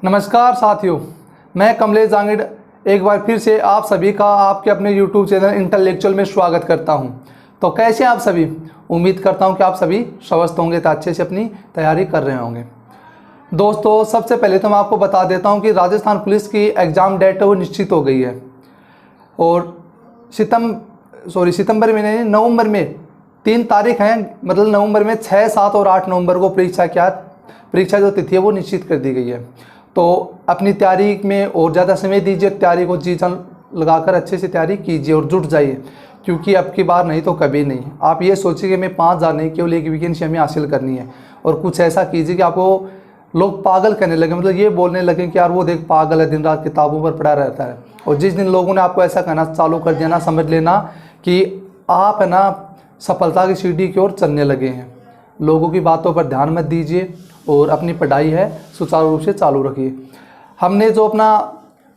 नमस्कार साथियों, मैं कमलेश जांगिड़ एक बार फिर से आप सभी का आपके अपने YouTube चैनल इंटेलेक्चुअल में स्वागत करता हूं। तो कैसे आप सभी? उम्मीद करता हूं कि आप सभी स्वस्थ होंगे तो अच्छे से अपनी तैयारी कर रहे होंगे। दोस्तों, सबसे पहले तो मैं आपको बता देता हूं कि राजस्थान पुलिस की एग्ज़ाम डेट वो निश्चित हो गई है और सितंबर में नहीं, नवंबर में 3 तारीख हैं। मतलब नवंबर में 6, 7 और 8 नवंबर को परीक्षा जो तिथि है वो निश्चित कर दी गई है। तो अपनी तैयारी में और ज़्यादा समय दीजिए, तैयारी को जी जान लगाकर अच्छे से तैयारी कीजिए और जुट जाइए, क्योंकि अब की बार नहीं तो कभी नहीं। आप ये सोचिए कि मैं 5,000 नहीं, केवल एक वैकेंसी हमें हासिल करनी है। और कुछ ऐसा कीजिए कि आपको लोग पागल कहने लगे, मतलब ये बोलने लगे कि यार वो देख पागल है, दिन रात किताबों पर पड़ा रहता है। और जिस दिन लोगों ने आपको ऐसा कहना चालू कर दिया ना, समझ लेना कि आप है ना सफलता की सीढ़ी की ओर चलने लगे हैं। लोगों की बातों पर ध्यान मत दीजिए और अपनी पढ़ाई है सुचारू रूप से चालू रखिए। हमने जो अपना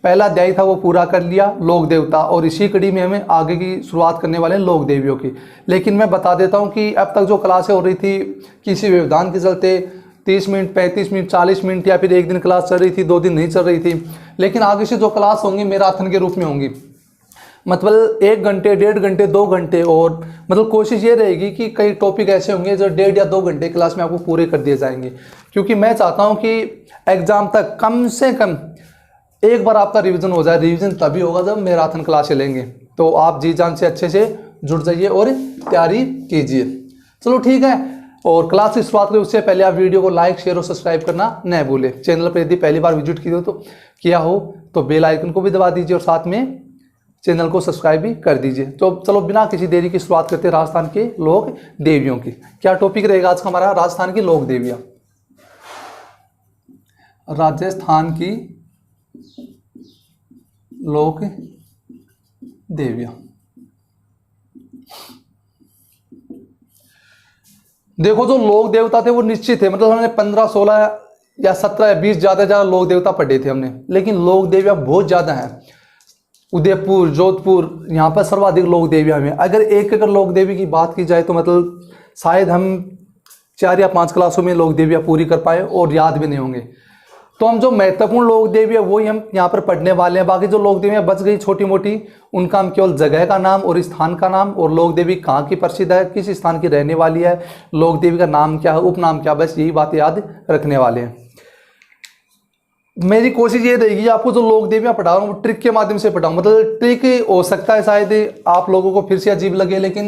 पहला अध्याय था वो पूरा कर लिया, लोक देवता, और इसी कड़ी में हमें आगे की शुरुआत करने वाले हैं लोक देवियों की। लेकिन मैं बता देता हूँ कि अब तक जो क्लासें हो रही थी किसी व्यवधान के चलते 30 मिनट, 35 मिनट, 40 मिनट या फिर एक दिन क्लास चल रही थी, 2 दिन नहीं चल रही थी। लेकिन आगे से जो क्लास होंगी मैराथन के रूप में होंगी, मतलब 1 घंटे, 1.5 घंटे, 2 घंटे। और मतलब कोशिश ये रहेगी कि कई टॉपिक ऐसे होंगे जो 1.5 या 2 घंटे क्लास में आपको पूरे कर दिए जाएंगे, क्योंकि मैं चाहता हूं कि एग्जाम तक कम से कम एक बार आपका रिवीजन हो जाए। रिवीजन तभी होगा जब मैराथन क्लास चलेंगे। तो आप जी जान से अच्छे से जुड़ जाइए और तैयारी कीजिए। चलो ठीक है, और क्लास की शुरुआत करें उससे पहले आप वीडियो को लाइक, शेयर और सब्सक्राइब करना न भूलें। चैनल पर यदि पहली बार विजिट किया हो तो बेल आइकन को भी दबा दीजिए और साथ में चैनल को सब्सक्राइब भी कर दीजिए। तो चलो बिना किसी देरी की शुरुआत करते हैं राजस्थान के लोक देवियों की। क्या टॉपिक रहेगा आज का हमारा? राजस्थान की लोक देवियां। राजस्थान की लोक देवियां। देखो, जो लोक देवता थे वो निश्चित थे। मतलब हमने 15, 16 या 17 या 20 ज्यादा लोक देवता पढ़े थे हमने, लेकिन लोक देवियां बहुत ज्यादा हैं। उदयपुर, जोधपुर, यहाँ पर सर्वाधिक लोक देवियां हैं। अगर एक लोक देवी की बात की जाए तो मतलब शायद हम 4 या 5 क्लासों में लोक देवियां पूरी कर पाए और याद भी नहीं होंगे। तो हम जो महत्वपूर्ण लोक देवी है वही हम यहाँ पर पढ़ने वाले हैं। बाकी जो लोक देवियां बच गई छोटी मोटी, उनका हम केवल जगह का नाम और स्थान का नाम और लोक देवी कहाँ की प्रसिद्ध है, किस स्थान की रहने वाली है, लोक देवी का नाम क्या है, उपनाम क्या, बस यही बातें याद रखने वाले हैं। मेरी कोशिश ये रहेगी आपको जो लोक देवियां पढ़ा रहा हूँ वो ट्रिक के माध्यम से पढ़ाऊँ। मतलब ट्रिक हो सकता है शायद आप लोगों को फिर से अजीब लगे, लेकिन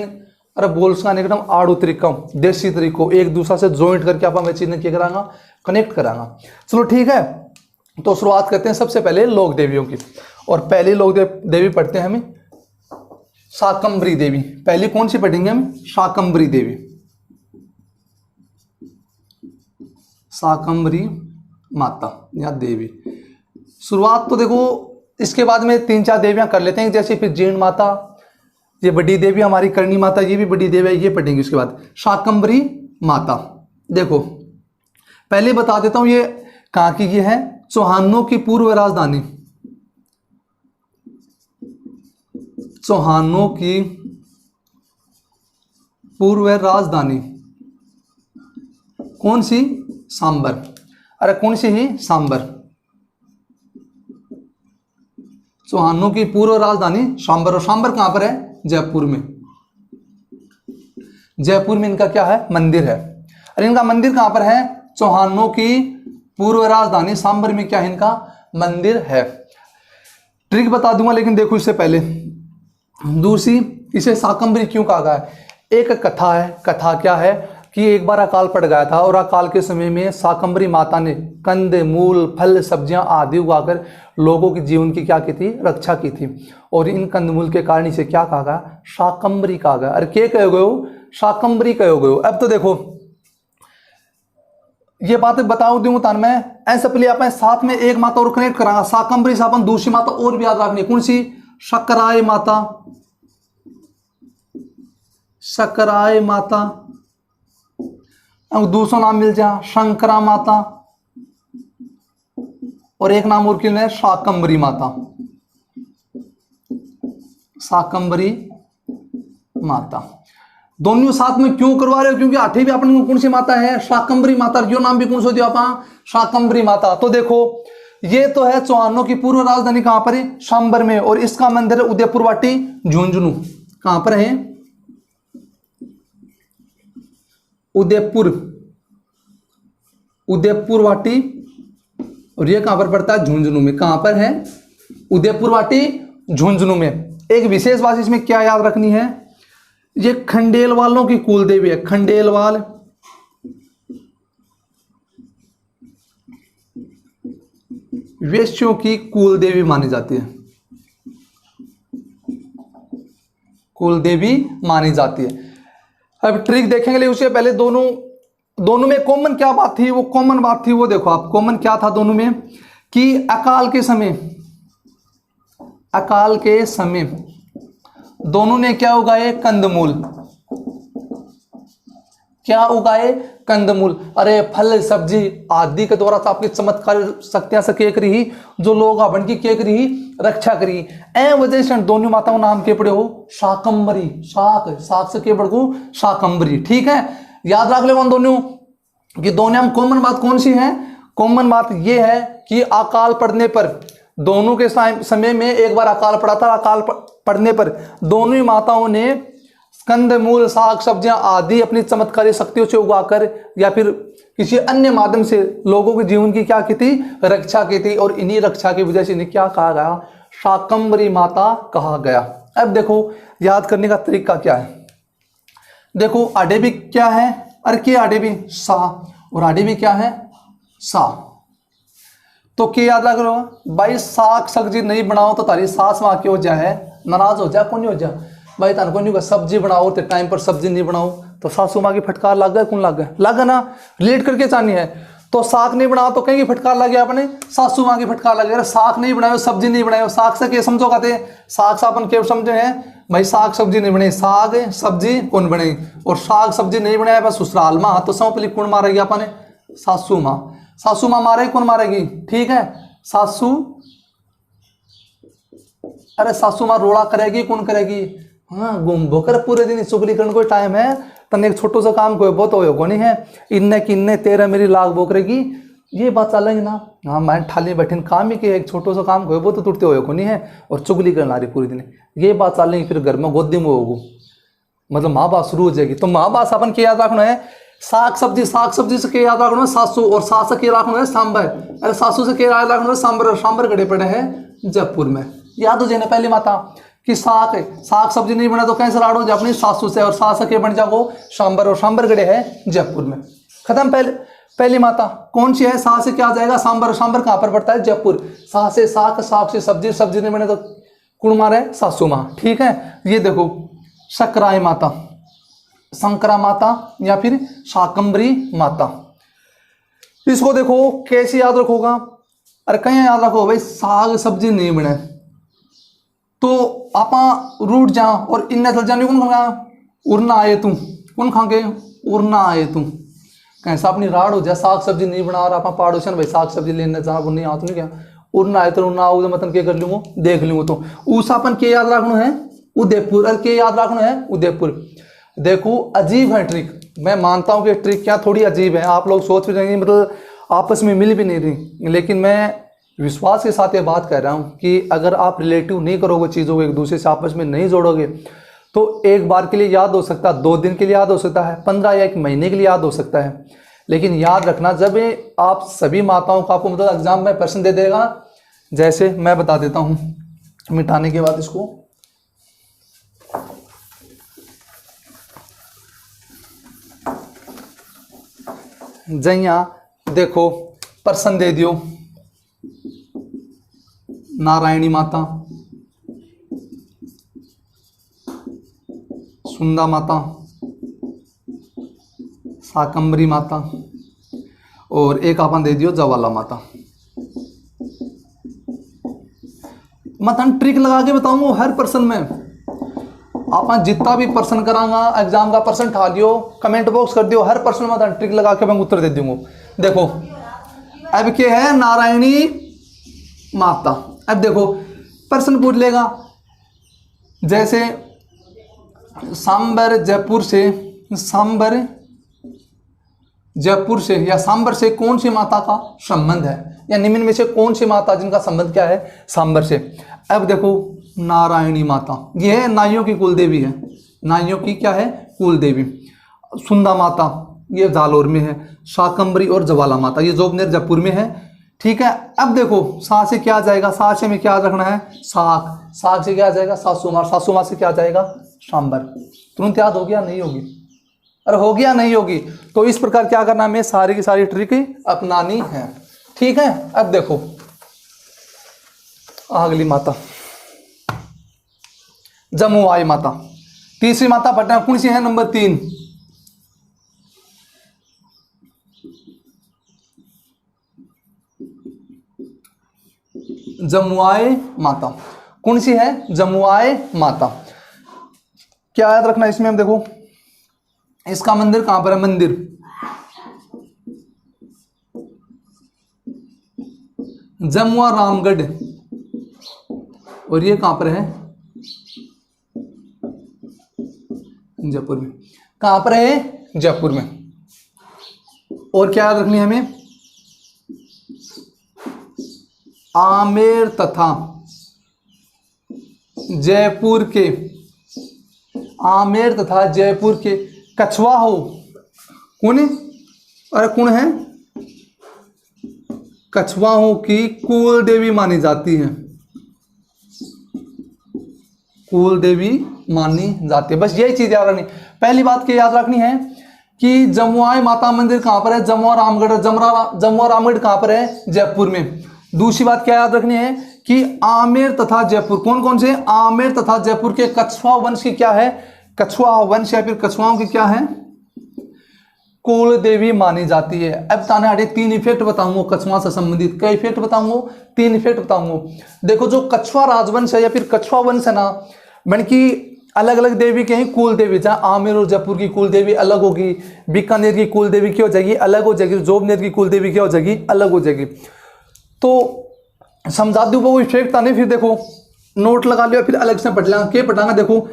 अरे बोल सुनाने एकदम आड़ू तरीका, देसी तरीको, एक दूसरा से ज्वाइंट करके आप मैं चीज क्या करांगा, कनेक्ट करांगा। चलो ठीक है, तो शुरुआत करते हैं सबसे पहले लोक देवियों की। और पहली लोक देवी पढ़ते हैं हमें शाकंभरी देवी। पहली कौन सी पढ़ेंगे हम? शाकंभरी देवी। शाकंभरी माता या देवी। शुरुआत तो देखो, इसके बाद में 3-4 देवियां कर लेते हैं, जैसे फिर जीर्ण माता, ये बड़ी देवी हमारी, करणी माता, ये भी बड़ी देवी है, ये पढ़ेंगे। उसके बाद शाकंभरी माता। देखो पहले बता देता हूं ये कहां की ये है। चौहानों की पूर्व राजधानी, चौहानों की पूर्व राजधानी कौन सी? सांबर। अरे कौन सी ही? सांबर। चौहानों की पूर्व राजधानी सांबर। और सांबर कहां पर है? जयपुर में। जयपुर में इनका क्या है? मंदिर है। अरे इनका मंदिर कहां पर है? चौहानों की पूर्व राजधानी सांबर में क्या है? इनका मंदिर है। ट्रिक बता दूंगा, लेकिन देखो इससे पहले दूसरी, इसे शाकंभरी क्यों कहा गया है? एक कथा है। कथा क्या है कि एक बार अकाल पड़ गया था और अकाल के समय में शाकंभरी माता ने कंद, मूल, फल, सब्जियां आदि उगाकर लोगों के जीवन की क्या की थी? रक्षा की थी। और इन कंदमूल के कारण इसे क्या कहा गया? शाकंभरी कहा गया। अरे क्या कहे गए हो? शाकंभरी कहे गए हो। अब तो देखो ये बातें बताओ दूं तान मैं ऐसे पहले आप साथ में एक माता और कनेक्ट करांगा। शाकंभरी से अपन दूसरी माता और भी याद रखनी। कौन सी? शकराय माता। शकराय माता। दूसरा नाम मिल जाए शंकरा माता, और एक नाम और क्यों है? शाकंभरी माता। शाकंभरी माता दोनों साथ में क्यों करवा रहे हो? क्योंकि 8वीं अपन कौन सी माता है? शाकंभरी माता। जो नाम भी कौन सा दिया आप? शाकंभरी माता। तो देखो ये तो है चौहानों की पूर्व राजधानी कहां पर है, सांबर में, और इसका मंदिर है उदयपुर वाटी झुंझुनू। कहां पर है, उदयपुर, उदयपुर वाटी, और ये कहां पर पड़ता है, झुंझुनू में। कहां पर है, उदयपुर वाटी झुंझुनू में। एक विशेष बात इसमें क्या याद रखनी है, ये खंडेलवालों की कुल देवी है, खंडेलवाल वेश्यों की कुल देवी मानी जाती है, कुल देवी मानी जाती है। अब ट्रिक देखेंगे, लेकिन उससे पहले दोनों में कॉमन क्या बात थी, वो कॉमन बात थी वो देखो आप, कॉमन क्या था दोनों में, कि अकाल के समय दोनों ने क्या उगाए, कंदमूल। क्या उगाए, कंदमूल। अरे फल सब्जी आदि के द्वारा तो आपकी चमत्कार शक्तियां से केक रही, जो लोग अपन की केक रही रक्षा करी। ए वजह से दोनों माताओं नाम के पड़े हो शाकंबरी, शाक से के पड़ को शाकंबरी। ठीक है, याद रख ले दोनों कि दोनों में कॉमन बात कौन सी है, कॉमन बात ये है कि अकाल पड़ने पर, दोनों के समय में एक बार अकाल पड़ा था, अकाल पड़ने पर दोनों ही माताओं ने कंदमूल साग सब्जियां आदि अपनी चमत्कारी शक्तियों से उगाकर या फिर किसी अन्य माध्यम से लोगों के जीवन की क्या की थी, रक्षा की थी। और इन्हीं रक्षा की वजह से इन्हें क्या कहा गया, शाकंबरी माता कहा गया। अब देखो याद करने का तरीका क्या है, देखो आडे भी क्या है, अरे के आडे भी सा, और आडे भी क्या है, सा। तो क्या याद लग रहा है भाई, साग सब्जी नहीं बनाओ तो तारी सास माँ की हो जाए नाराज हो जा, कौन नहीं हो जा भाई, तान को नहीं सब्जी बनाओ तो टाइम पर सब्जी नहीं बनाओ तो सासू माँ की फटकार लग गया, कौन लग गया, लग ना, रिलेट करके चाहनी है। तो साग नहीं बनाओ तो कहीं की फटकार लग गया अपने, सासू माँ की फटकार लग गया, साग नहीं बनाओ सब्जी नहीं बनाओ, साग से क्या समझो कहते हैं, साग से अपन क्या समझे हैं भाई, साग सब्जी नहीं बने, साग सब्जी कौन बने, और साग सब्जी नहीं बनाया बस ससुराल माँ, तो सौंपली कौन मारेगी अपने, सासू माँ। सासू माँ मारेगी, कौन मारेगी, ठीक है सासू, अरे सासू माँ रोड़ा करेगी, कौन करेगी, हाँ घूम बोकर पूरे दिन चुगली करने को टाइम है, तन एक छोटो सा काम कोई बहुत हो नहीं है, इन्ने किन्ने तेरह मेरी लाख बोकरेगी, ये बात चलेगी ना। हाँ मैं ठाली बैठे काम ही के एक छोटो सा काम कोई बहुत टूटते हो नहीं है, और चुगली करना रही पूरे दिन, ये बात चलेगी, फिर घर में गोदी में होगो, मतलब माँ बात शुरू हो जाएगी। तो माँ बात अपन के याद रखना है, साग सब्जी से के याद रखना है सासू, और सास से के रखना है सांबर, अरे सासू से के याद रखना है सांबर, सांबर गड़े पड़े हैं जयपुर में। याद हो जाए ना पहली माता कि साग सब्जी नहीं बना तो कैसे राड़ो जो अपनी सासू से, और सास के बन जाओ सांबर, और सांबर गड़े है जयपुर में। खत्म पहली माता कौन सी है, सास से क्या आ जाएगा सांबर, सांबर कहाँ पर पड़ता है, जयपुर। सास से साग, साग से सब्जी, सब्जी नहीं बने तो कुण मारे, सासू माँ। ठीक है, ये देखो सकराई माता, शंकरा माता या फिर शाकंबरी माता। इसको देखो कैसे याद रखोगा, अरे कहीं याद रखो भाई, साग सब्जी नहीं बने तो आपा रूट जा, और इन्ने चल जाने कौन खा, उड़ना आए तू, कौन खा के, उड़ना आए तू, कैसा अपनी राड़ हो जाए, साग सब्जी नहीं बना और आप पड़ोसन भाई साग सब्जी लेने जा, वो नहीं आता नहीं क्या, उड़ना आए तो उड़ना आओ तो मतलब क्या कर लूँगा, देख लूँगा। तो उस अपन के याद रखना है उदयपुर, और के याद रखना है उदयपुर। देखो अजीब है ट्रिक, मैं मानता हूँ कि ट्रिक क्या थोड़ी अजीब है, आप लोग सोच भी रहेंगे मतलब आपस में मिल भी नहीं रही, लेकिन मैं विश्वास के साथ ये बात कर रहा हूँ कि अगर आप रिलेटिव नहीं करोगे चीज़ों को, एक दूसरे से आपस में नहीं जोड़ोगे, तो एक बार के लिए याद हो सकता है, 2 दिन के लिए याद हो सकता है, 15 या 1 महीने के लिए याद हो सकता है, लेकिन याद रखना जब आप सभी माताओं का आपको मतलब एग्जाम में प्रश्न दे देगा, जैसे मैं बता देता हूँ मिटाने के बाद इसको, जैया देखो प्रश्न दे दियो, नारायणी माता, सुंदा माता, शाकंबरी माता, और एक आपन दे दियो जवाला माता। मतलब ट्रिक लगा के बताऊंगा हर पर्सन में, आप जितना भी पर्सन करांगा एग्जाम का पर्सन ठा दियो, कमेंट बॉक्स कर दियो, हर पर्सन में ट्रिक लगा के मैं उत्तर दे दूंगा। देखो अब क्या है, नारायणी माता, अब देखो प्रश्न पूछ लेगा, जैसे सांबर जयपुर से या सांबर से कौन सी माता का संबंध है, या निम्न में से कौन सी माता जिनका संबंध क्या है, सांबर से। अब देखो नारायणी माता, ये है नाइयों की कुल देवी है, नाइयों की क्या है, कुल देवी। सुंदा माता ये जालोर में है, शाकंबरी और जवाला माता ये जोबनेर जयपुर में है, ठीक है। अब देखो सा से क्या आ जाएगा, सा से में क्या रखना है, साख, साख से क्या आ जाएगा, सासुमार, सासुमार से क्या आ जाएगा, सांबर। तुरंत याद हो गया, नहीं होगी, अरे हो गया नहीं होगी। तो इस प्रकार क्या करना, हमें सारी की सारी ट्रिक अपनानी है, ठीक है। अब देखो अगली माता जमुआई माता, तीसरी माता पटना कौन सी है, नंबर 3, जमुआई माता। कौन सी है, जमुआई माता। क्या याद रखना इसमें, हम देखो इसका मंदिर कहां पर है, मंदिर जमुआ रामगढ़, और ये कहां पर है, जयपुर में। कहां पर है, जयपुर में। और क्या याद रखनी है हमें, आमेर तथा जयपुर के, आमेर तथा जयपुर के कछवाहों, कौन, अरे कौन है, कछवाहों की कुल देवी मानी जाती है, कुल देवी मानी जाती है। बस यही चीज याद रखनी। पहली बात क्या याद रखनी है कि जमुआई माता मंदिर कहां पर है, जमुआ रामगढ़, जमुआ रामगढ़ कहां पर है, जयपुर में। दूसरी बात क्या याद रखनी है कि आमेर तथा जयपुर, कौन कौन से, आमेर तथा जयपुर के कछवा वंश की क्या है, कछवा वंश या फिर कछुआओं की क्या है, कुल देवी मानी जाती है। अब ताने आगे 3 इफेक्ट बताऊंगा कछुआ से संबंधित, कई इफेक्ट बताऊंगा, 3 इफेक्ट बताऊंगा। देखो जो कछुआ राजवंश है या फिर कछुआ वंश है ना, मन की अलग अलग देवी के ही कुल देवी, जहाँ आमेर और जयपुर की कुल देवी अलग होगी, बीकानेर की कुल देवी क्या हो जाएगी, अलग हो जाएगी, जोबनेर की कुल देवी क्या हो जाएगी, अलग हो जाएगी। तो समझा दूँ वो इफेक्ट आने, फिर देखो नोट लगा लिया, फिर अलग से पढ़ लेंगे, क्या पढ़ाना, देखो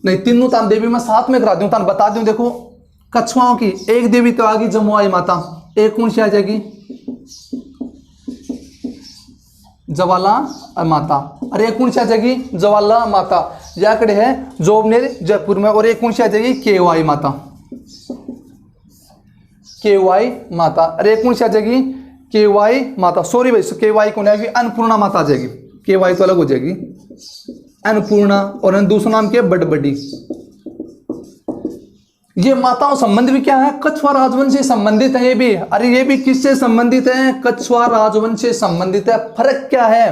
नहीं तीनों तान देवी मैं साथ में करा दूं, तान बता दूं। देखो कछुआओं की एक देवी तो आ गई जमुआई माता, एक कौन सी आ जाएगी, जवाला माता, और एक कौन सी आ जाएगी, जवाला माता, या कड़े है जोबनेर जयपुर में। और एक कौन सी आ जाएगी, केवाई माता, केवाई माता। अरे एक कौन सी आ जाएगी, केवाई माता, सॉरी भाई केवाई कौन आएगी, अन्नपूर्णा माता आ जाएगी, केवाई तो अलग हो जाएगी, अन्नपूर्णा। और दूसरा नाम क्या है, बड़बड़ी। ये माताओं संबंध भी क्या है, कछुआ राजवंश से संबंधित है ये भी। अरे ये भी किससे संबंधित है, कछुआ राजवंश से संबंधित है। फर्क क्या है,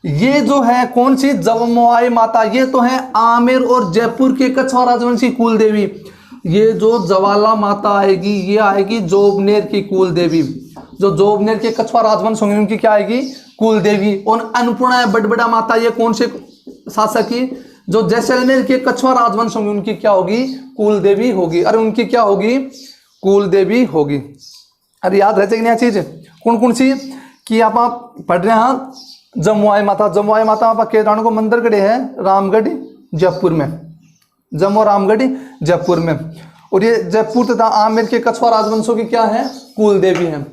ये जो है कौन सी, जमुआई माता, ये तो है आमेर और जयपुर के कछुआ राजवंशी कुल देवी। ये जो जवाला माता आएगी, ये आएगी जोबनेर की कुल देवी, जो जोबनेर के कछुआ राजवंश होंगे उनकी क्या आएगी, कुल देवी। और अन्नपूर्णा बड़बड़ा माता, ये कौन से शासक की, जो जैसलमेर के कछुआ राजवंश होंगे उनकी क्या होगी, कुल देवी होगी। अरे उनकी क्या होगी, कुल देवी होगी। अरे याद रह जाएगी चीज, कौन कौन सी कि आप पढ़ रहे हैं, जमुआई माता, जमुआई माता आप केदार को मंदिर गढ़े है रामगढ़ जयपुर में, जम्मू रामगढ़ जयपुर में। और ये जयपुर तथा आमेर के कछुआ राजवंशों की क्या है, कुल देवी है।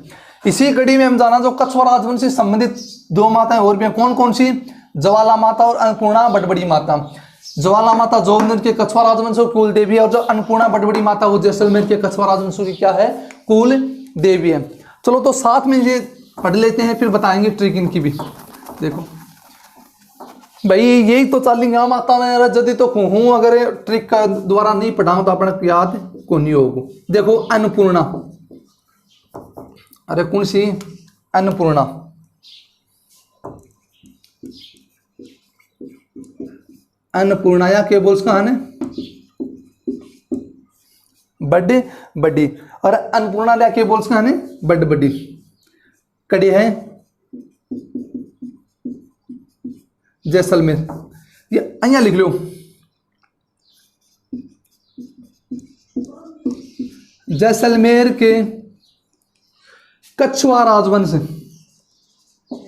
इसी कड़ी में हम जाना जो कछुआ राजवंश से संबंधित 2 माताएं और भी हैं, कौन कौन सी, ज्वाला माता और अन्नपूर्णा बड़बड़ी माता। ज्वाला माता जोबनेर के कछुआ राजवंशों की कुल देवी है, और जो अन्नपूर्णा बड़बड़ी माता वो जैसलमेर के कछुआ राजवंशों की क्या है, कुल देवी है। चलो तो साथ में ये पढ़ लेते हैं, फिर बताएंगे ट्रिक इनकी भी। देखो भाई यही तो चलेंगे माता ने जदि तो हूँ, अगर ट्रिक का द्वारा नहीं पढ़ाऊँ तो अपने याद को नहीं होगा। देखो अन्नपूर्णा, अरे कौन सी, अन्नपूर्णा, अन्नपूर्णा या क्या बोल उसका है बड्डे बड्डी, और अन्नपूर्णा या क्या बोल उसका है बड बड्डी। कड़ी है जैसलमेर, ये अहिया लिख लो, जैसलमेर के कछुआ राजवंश,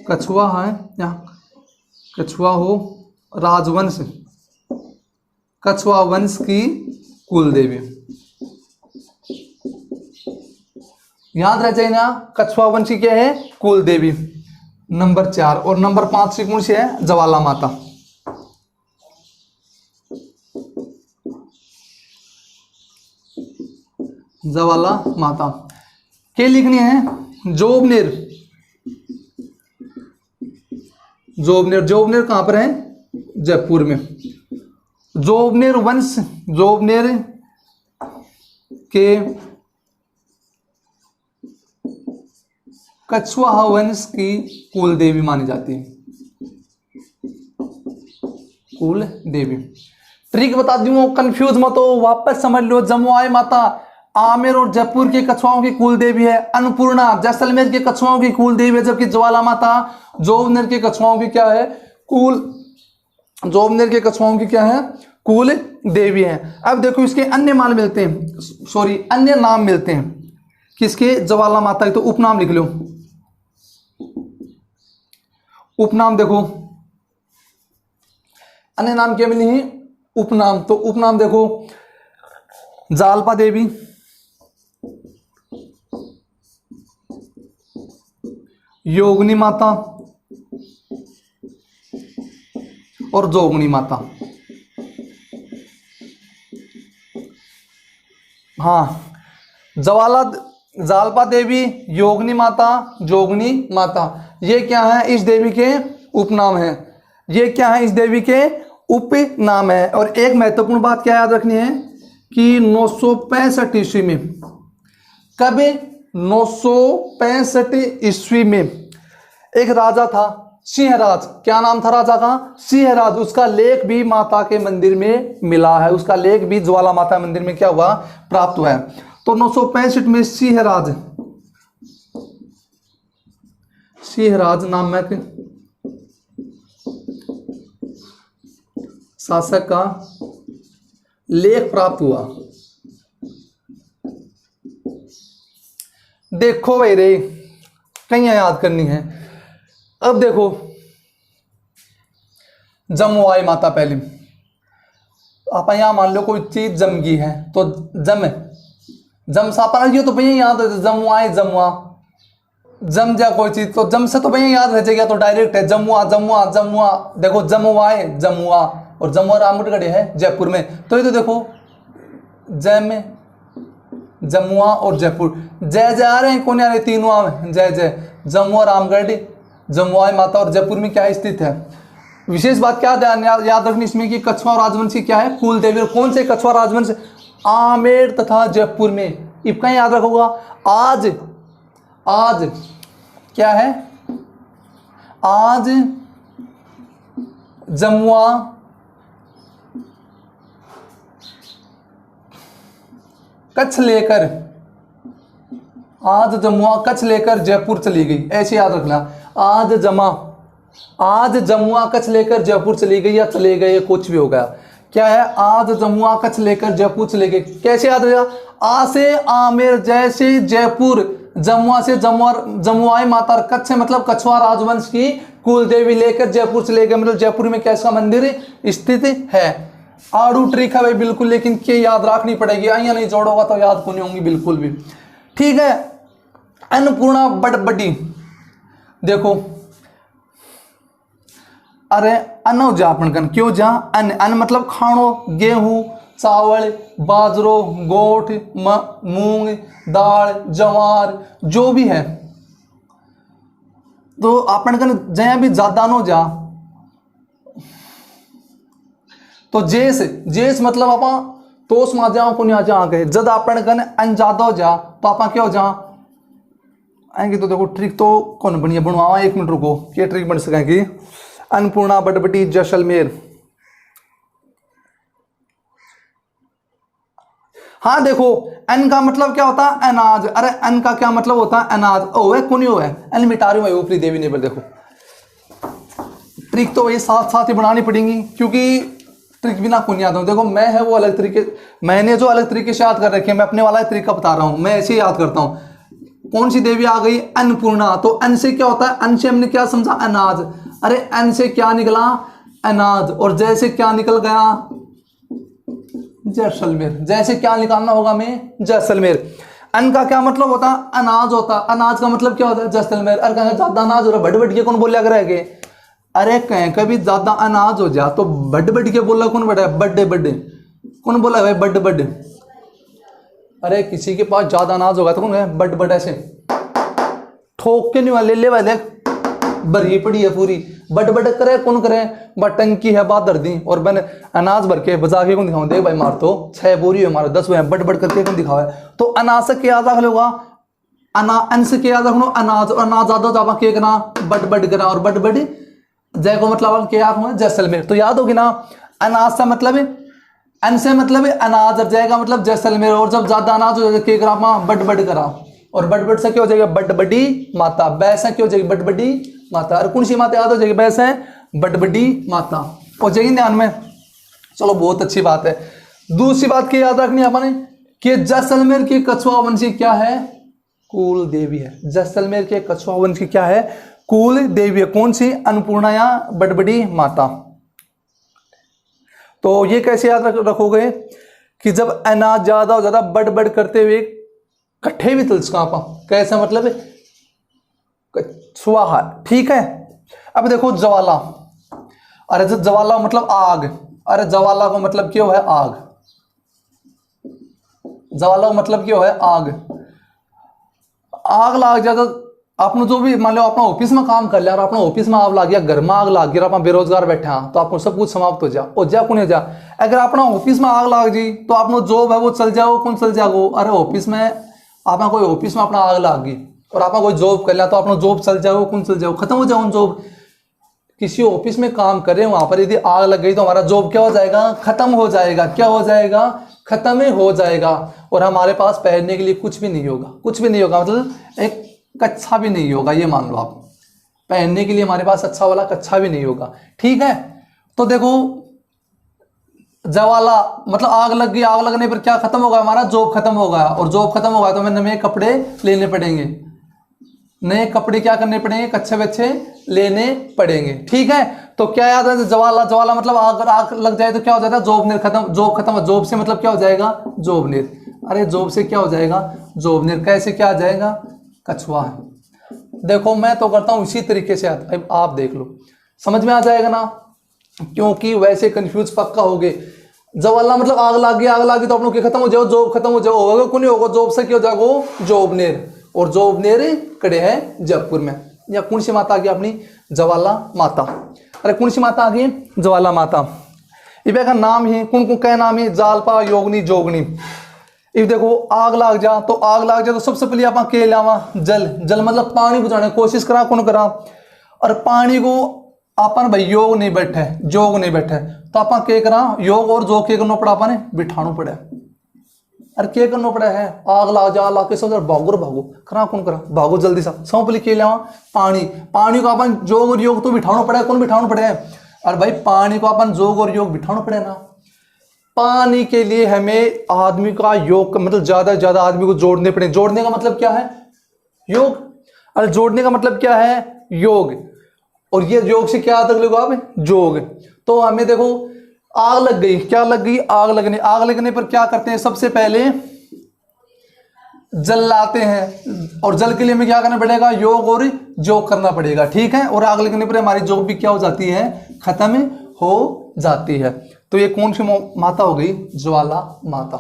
कछुआ है यहाँ, कछुआ हो राजवंश, कछुआ वंश की कुल देवी। याद रह जाए ना, कछुआ वंशी क्या है, कुल देवी, नंबर 4। और नंबर 5 कौन सी है, ज्वाला माता। ज्वाला माता के लिखनी है, जोबनेर। जोबनेर, जोबनेर कहां पर है, जयपुर में। जोबनेर वंश, जोबनेर के कछुआ वंश की कुल देवी मानी जाती है, कुल देवी। ट्रिक बता दूं, कंफ्यूज मत हो, वापस समझ लो। जमुआई माता आमेर और जयपुर के कछुआओं की कुल देवी है। अन्नपूर्णा जैसलमेर के कछुआओं की कुल देवी है, जबकि ज्वाला माता जोबनेर के कछुआओं की क्या है, कुल, जोबनेर के कछुआओं की क्या है, कुल देवी है। अब देखो इसके अन्य मान मिलते हैं, सॉरी अन्य नाम मिलते हैं किसके, ज्वाला माता के। तो उपनाम लिख लो, उपनाम देखो, अन्य नाम क्या मिली है, उपनाम। तो उपनाम देखो, जालपा देवी, योगिनी माता और जोगनी माता। हाँ, जालपा देवी, योगिनी माता, जोगनी माता, ये क्या है, इस देवी के उपनाम है। ये क्या है, इस देवी के उपनाम है। और एक महत्वपूर्ण बात क्या याद रखनी है कि 965 ईस्वी में, कब, 965 ईस्वी में एक राजा था सिंहराज। क्या नाम था राजा का, सिंहराज। उसका लेख भी माता के मंदिर में मिला है, उसका लेख भी ज्वाला माता मंदिर में क्या हुआ, प्राप्त हुआ है। तो 965 में सिंहराज, सिंहराज नामक शासक का लेख प्राप्त हुआ। देखो भाई रे, कहीं याद करनी है। अब देखो, जमुआई माता पहले, आप यहां मान लो कोई चीज जमगी है, तो जम सापा तो भैया याद है, जमुआई, जमुआ, जम जा कोई चीज तो जम से तो भैया याद रह जाएगा, तो डायरेक्ट है जमुआ, जमुआ, जमुआ। देखो जमुआई, जमुआ, और जमुआ रामगढ़ है जयपुर में। तो ये तो देखो जय में, जमुआ और जयपुर, जय जय आ रहे हैं, कौन आ रहे, तीनों आ रहे, जय जय। जमुआ रामगढ़, जमुआई माता और जयपुर में क्या स्थित है। विशेष बात क्या याद रखनी इसमें कि कछुआ राजवंश की क्या है, कुल देवी। और कौन से कछुआ राजवंश, आमेर तथा जयपुर में। इसका याद रखोगा। आज क्या है, आज जमुआ कच्छ लेकर, आज जमुआ कच्छ लेकर जयपुर चली गई, ऐसे याद रखना। आज जमुआ कच्छ लेकर जयपुर चली गई, या चले गए, कुछ भी हो गया। क्या है, आज जमुआ कच्छ लेकर जयपुर चले गए, कैसे याद रहेगा, आ से आमेर, जैसे जयपुर, जमुआ से जमुआई माता, कच्छ मतलब कछुआ राजवंश की कुल देवी लेकर जयपुर चले गए, मतलब जयपुर में कैसा मंदिर स्थित है। आड़ू ट्रिक है भाई बिल्कुल, लेकिन क्या याद रखनी पड़ेगी, आइया नहीं जोड़ोगा तो याद को नहीं होंगी बिल्कुल भी। ठीक है, अन्नपूर्णा बड़ी, देखो अरे अन्न जा अपन क्यों जा, अन्न मतलब खाणो, गेहूं, चावल, बाजरो, गोठ, मूंग, दाल, जवार, जो भी है। तो अपन कन जया भी ज्यादा नो जा, तो जेस मतलब आपा तोस मा जाओ को नहीं आ जा गए, जद अपन कन अन ज्यादा हो जा तो आपा क्या हो जा आएंगे। तो देखो ट्रिक तो कौन बढ़िया बनवावा, 1 मिनट रुको, क्या ट्रिक बन सकेगी। अन्नपूर्णा बटबटी जैसलमेर, हाँ देखो अन्न का मतलब क्या होता है, अनाज। अरे अन्न का क्या मतलब होता है, अनाज। ओ है कौन हो है, अन्न मिटा रही हूँ ऊपरी देवी नेबर। देखो ट्रिक तो वही साथ साथ ही बनानी पड़ेगी, क्योंकि ट्रिक बिना कौन याद हो। देखो मैं है वो अलग तरीके, मैंने जो अलग तरीके से याद कर रखे हैं, मैं अपने वाला तरीका बता रहा हूँ, मैं ऐसे ही याद करता हूँ। कौन सी देवी आ गई, अन्नपूर्णा। तो अन्न से क्या होता है, अन्न से हमने क्या समझा, अनाज। अरे अन्न से क्या निकला, अनाज। और जैसे क्या निकल गया, जैसलमेर। जैसे क्या निकालना होगा हमें, जैसलमेर। अन का क्या मतलब होता है? अनाज होता। अनाज का मतलब क्या होता है? जैसलमेर। अरे कहेंगे ज्यादा अनाज हो रहा है, बड़ बड़ के कौन बोलिया करेंगे? अरे कहें कभी ज्यादा अनाज हो जा तो बड़ बड़ के बोला कौन बड़ा है? बड्डे बड्डे। कौन बोला भाई बड्डे बड्डे? अरे किसी के पास ज्यादा अनाज होगा तो कौन है? बड़ बड़ ऐसे ठोक के नहीं वाले ले वाले भरी पड़ी है पूरी। बड़ बड़ करे कौन करे? टंकी है बात दर दी और मैंने अनाज भर के बजा के कौन दिखाऊं? देख भाई मार तो 6 बोरी है हमारे 10 हुए हैं, बड़ बड़ करके कौन दिखावा है? तो अनाज से क्या याद रख लोगा? अन से क्या याद रखना? अनाज। और अनाज ज्यादा जावा के करा बड़ बड़ करा और बड़ बड़ जय को मतलब क्या याद हुआ? जैसलमेर। तो याद होगी ना अनाज से मतलब है, अन से मतलब है अनाज, अब जाएगा मतलब जैसलमेर। और जब ज्यादा अनाज हो जाएगा के करा बड़ बड़ करा और बड़ बड़ से क्या हो जाएगा? बड़ बड़ी माता। बैसा क्या हो जाएगी? बड़ बड़ी माता। और कौन सी माता याद हो जाएगी? बैसा है बड़ बड़ी माता हो जाएगी ध्यान में। चलो बहुत अच्छी बात है। दूसरी बात की याद रखनी अपने कि जैसलमेर की कछुआ वंश की क्या है? कुल देवी है। जैसलमेर के कछुआ वंश की क्या है? कुल देवी है। कौन सी? अन्नपूर्णा या बड़बड़ी माता। तो ये कैसे याद रखोगे कि जब अनाज ज्यादा हो ज्यादा बड़ बड़ करते हुए कट्ठे भी तुलचका पा कैसा मतलब है? कछुआ। ठीक है। अब देखो ज्वाला। अरे जो ज्वाला मतलब आग। अरे ज्वाला को मतलब क्यों है? आग। ज्वाला को मतलब क्यों है? आग। आग लाग जाता आपने जो भी मान लो अपना ऑफिस में काम कर लिया और अपना ऑफिस में आग लाग गया, घर में आग लाग गया, आप बेरोजगार बैठे हैं तो आपको सब कुछ समाप्त हो जा और जा कौन जा। अगर अपना ऑफिस में आग लाग जी तो अपना जॉब है वो चल जाओ। कौन चल जाओ? अरे ऑफिस में अपना कोई ऑफिस में अपना आग लाग गई और अपना कोई जॉब कर लिया तो अपना जॉब चल जाओ। कौन चल जाओ? खत्म हो जाओ जॉब। किसी ऑफिस में काम कर रहे हैं वहां पर यदि आग लग गई तो हमारा जॉब क्या हो जाएगा? खत्म हो जाएगा। क्या हो जाएगा? खत्म हो जाएगा। और हमारे पास पहनने के लिए कुछ भी नहीं होगा। कुछ भी नहीं होगा मतलब एक कच्छा भी नहीं होगा। ये मान लो आप पहनने के लिए हमारे पास अच्छा वाला कच्छा भी नहीं होगा। ठीक है। तो देखो ज्वाला मतलब आग लग गई। आग लगने पर क्या खत्म होगा? हमारा जॉब खत्म होगा। और जॉब खत्म होगा तो हमें नए कपड़े लेने पड़ेंगे। नए कपड़े क्या करने पड़ेंगे? कच्चे बच्चे लेने पड़ेंगे। ठीक है। तो क्या याद है? ज्वाला। ज्वाला मतलब आग लग जाए तो क्या हो जाता है? जॉब नेर खत्म। जॉब खत्म। जॉब से मतलब क्या हो जाएगा? जॉब नेर। अरे जॉब से क्या हो जाएगा? जॉब नेर। कैसे क्या आ जाएगा? कछुआ। देखो मैं तो करता हूं इसी तरीके से। आप देख लो समझ में आ जाएगा ना, क्योंकि वैसे कंफ्यूज पक्का हो गए। ज्वाला मतलब आग लग गई। आग लगी तो आप लोग खत्म हो जाओ, जॉब खत्म हो जाओ। होगा को नहीं होगा? जॉब से क्या हो जाएगा? जॉब नेर। और जॉब नेर कड़े है जयपुर में। या कौन सी माता आ गई अपनी? ज्वाला माता। अरे कौन सी माता आ गई? ज्वाला माता। इबे का नाम ही कौन कौन क्या नाम है? जालपा, योगनी, जोगनी। इब देखो आग लाग जा तो आग लाग जा तो सबसे पहले आप के लावा? जल। जल मतलब पानी बुझाने की कोशिश करा। कौन करा? और पानी को अपन भाई योग नहीं बैठे, जोग नहीं बैठे तो आप के करा? योग और जोग के करना पड़ा अपन बिठाना पड़े। अरे क्या करना पड़ा है? आग लाग जा ला के सब भागो भागो करा। कौन करा? भागो जल्दी सा। सब पहले के लावा? पानी। पानी को अपन जोग और योग तो बिठाना पड़े। कौन बिठाना पड़े? अरे भाई पानी को अपन जोग और योग बिठाना पड़े ना। पानी के लिए हमें आदमी का योग मतलब ज्यादा से ज्यादा आदमी को जोड़ने पड़े। जोड़ने का मतलब क्या है? योग। अरे जोड़ने का मतलब क्या है? योग। और ये योग से क्या तक लोग आप? जोग। तो हमें देखो आग लग गई। क्या लग गई? आग लगने। आग लगने पर क्या करते हैं? सबसे पहले जल लाते हैं और जल के लिए हमें क्या करना पड़ेगा? योग और जोग करना पड़ेगा। ठीक है। और आग लगने पर हमारी जोग भी क्या हो जाती है? खत्म हो जाती है। तो ये कौन सी माता हो गई? ज्वाला माता।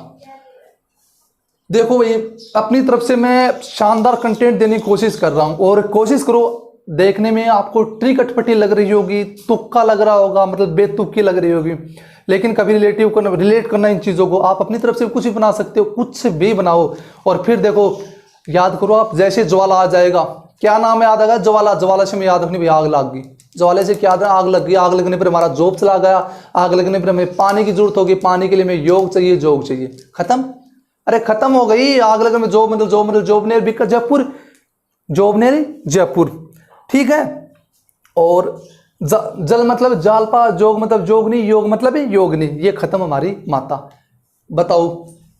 देखो भाई अपनी तरफ से मैं शानदार कंटेंट देने की कोशिश कर रहा हूं और कोशिश करो। देखने में आपको ट्रिक अटपटी लग रही होगी, तुक्का लग रहा होगा, मतलब बेतुक्की लग रही होगी, लेकिन कभी रिलेट करना इन चीज़ों को। आप अपनी तरफ से कुछ भी बना सकते हो, कुछ भी बनाओ। और फिर देखो याद करो आप, जैसे ज्वाला आ जाएगा, क्या नाम है याद आएगा? ज्वाला। ज्वाला से मैं याद रखनी भाई आग लग गई। ज्वाले से क्या आग लग गई। आग लगने पर हमारा जॉब चला गया। आग लगने पर हमें पानी की जरूरत होगी। पानी के लिए हमें योग चाहिए, जोग चाहिए। खत्म। अरे खत्म हो गई। आग लगने में जोबनेर बिकर जयपुर। जोबनेर जयपुर। ठीक है। और जल मतलब जालपा, जोग मतलब जोगनी, योग मतलब योगनी। ये खत्म हमारी माता। बताओ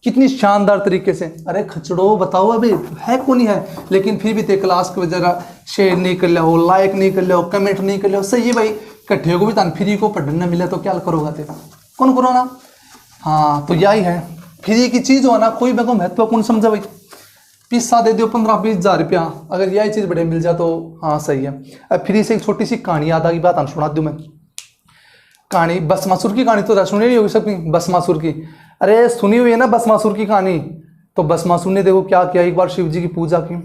कितनी शानदार तरीके से। अरे खचड़ो बताओ अभी है कौन ही है, लेकिन फिर भी ते क्लास के वजह शेयर नहीं कर लिया हो, लाइक नहीं कर लिया हो, कमेंट नहीं कर लिया हो। सही है भाई, कट्ठे को भी तान फ्री को पढ़ने मिले तो क्या करोगा ते? कौन करो ना। हाँ तो यही है, फ्री की चीज हो ना कोई मेरे को महत्वपूर्ण समझा भाई। पिस्सा दे दो 15-20 हज़ार रुपया, अगर यही चीज़ बड़े मिल जाए तो हाँ सही है। अब फिर से एक छोटी सी कहानी याद आ गई, बात सुना दूँ मैं। कहानी भस्मासुर की कहानी तो सुनी नहीं होगी सबकी, भस्मासुर की। अरे सुनी हुई है ना भस्मासुर की कहानी। तो भस्मासुर ने देखो क्या किया, एक बार शिव जी की पूजा की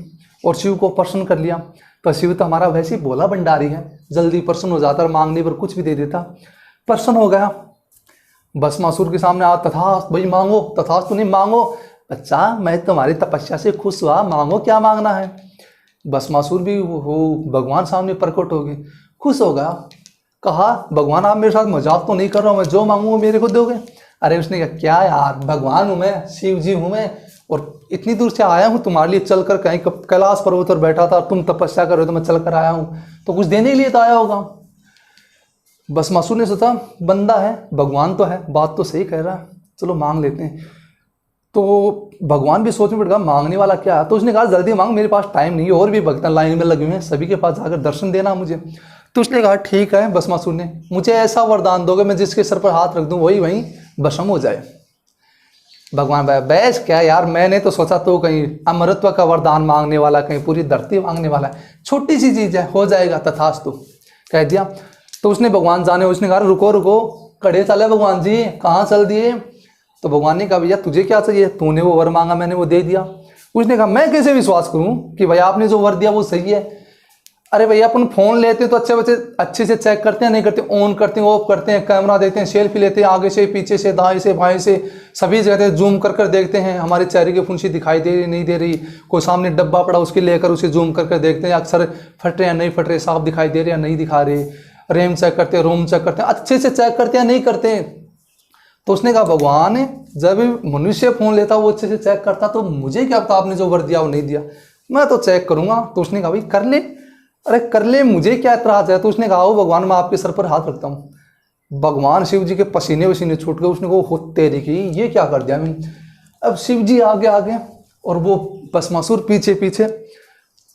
और शिव को प्रसन्न कर लिया। तो शिव तो हमारा वैसे ही भोला भंडारी है, जल्दी प्रसन्न हो जाता है, मांगने पर कुछ भी दे देता। प्रसन्न हो गया, भस्मासुर के सामने आ, तथास्तु भाई मांगो, तथास्तु नहीं मांगो बच्चा, मैं तुम्हारी तपस्या से खुश हुआ, मांगो क्या मांगना है। भस्मासुर भी वो भगवान सामने प्रकट हो गए, खुश हो गया, कहा भगवान आप मेरे साथ मजाक तो नहीं कर रहा हूँ, मैं जो मांगूंगा मेरे को दोगे। अरे उसने कहा क्या यार, भगवान हूँ मैं, शिव जी हूँ मैं, और इतनी दूर से आया हूँ तुम्हारे लिए, चलकर कहीं कैलाश पर्वत पर बैठा था, तुम तपस्या कर रहे हो तो मैं चलकर आया हूँ, तो कुछ देने के लिए तो आया होगा। भस्मासुर ने सोचा बंदा है, भगवान तो है, बात तो सही कह रहा है, चलो मांग लेते हैं। तो भगवान भी सोच में पड़ गया मांगने वाला क्या है। तो उसने कहा जल्दी मांग, मेरे पास टाइम नहीं है, और भी भक्त लाइन में लगे हुए हैं, सभी के पास जाकर दर्शन देना मुझे। तो उसने कहा ठीक है भस्मासुर ने, मुझे ऐसा वरदान दोगे मैं जिसके सर पर हाथ रख दूं वही वहीं भस्म हो जाए। भगवान भाई बैस क्या यार, मैंने तो सोचा तो कहीं अमरत्व का वरदान मांगने वाला, कहीं पूरी धरती मांगने वाला है, छोटी सी चीज है, हो जाएगा तथास्तु कह दिया। तो उसने भगवान जाने, उसने कहा रुको रुको, कड़े चले भगवान जी, कहाँ चल दिए। तो भगवान ने कहा भैया तुझे क्या चाहिए, तूने वो वर मांगा मैंने वो दे दिया। उसने कहा मैं कैसे विश्वास करूं कि भाई आपने जो वर दिया वो सही है। अरे भैया अपन फोन लेते हैं तो अच्छे से चेक करते हैं नहीं करते, ऑन करते हैं ऑफ करते हैं, कैमरा देखते हैं, सेल्फी लेते हैं, आगे से पीछे से दाएं से बाएं से सभी जगह जूम कर देखते हैं हमारे चेहरे की फुंसी दिखाई दे रही नहीं दे रही, कोई सामने डब्बा पड़ा उसके लेकर उसे जूम कर देखते हैं, अक्सर फट रहे हैं नहीं फट रहे, साफ दिखाई दे रहे हैं नहीं दिखा रहे, रैम चेक करते हैं, रोम चेक करते हैं, अच्छे से चेक करते हैं नहीं करते हैं। तो उसने कहा भगवान जब मनुष्य फोन लेता वो अच्छे से चेक करता, तो मुझे क्या पता आपने जो वर दिया वो नहीं दिया, मैं तो चेक करूंगा। तो उसने कहा भाई कर ले, अरे कर ले, मुझे क्या एतराज है। तो उसने कहा भगवान मैं आपके सर पर हाथ रखता हूँ। भगवान शिव जी के पसीने वसीने छूट गए, उसने कहा हो तेरी की ये क्या कर दिया मैंने। अब शिव जी आगे आगे और वो भस्मासुर पीछे पीछे,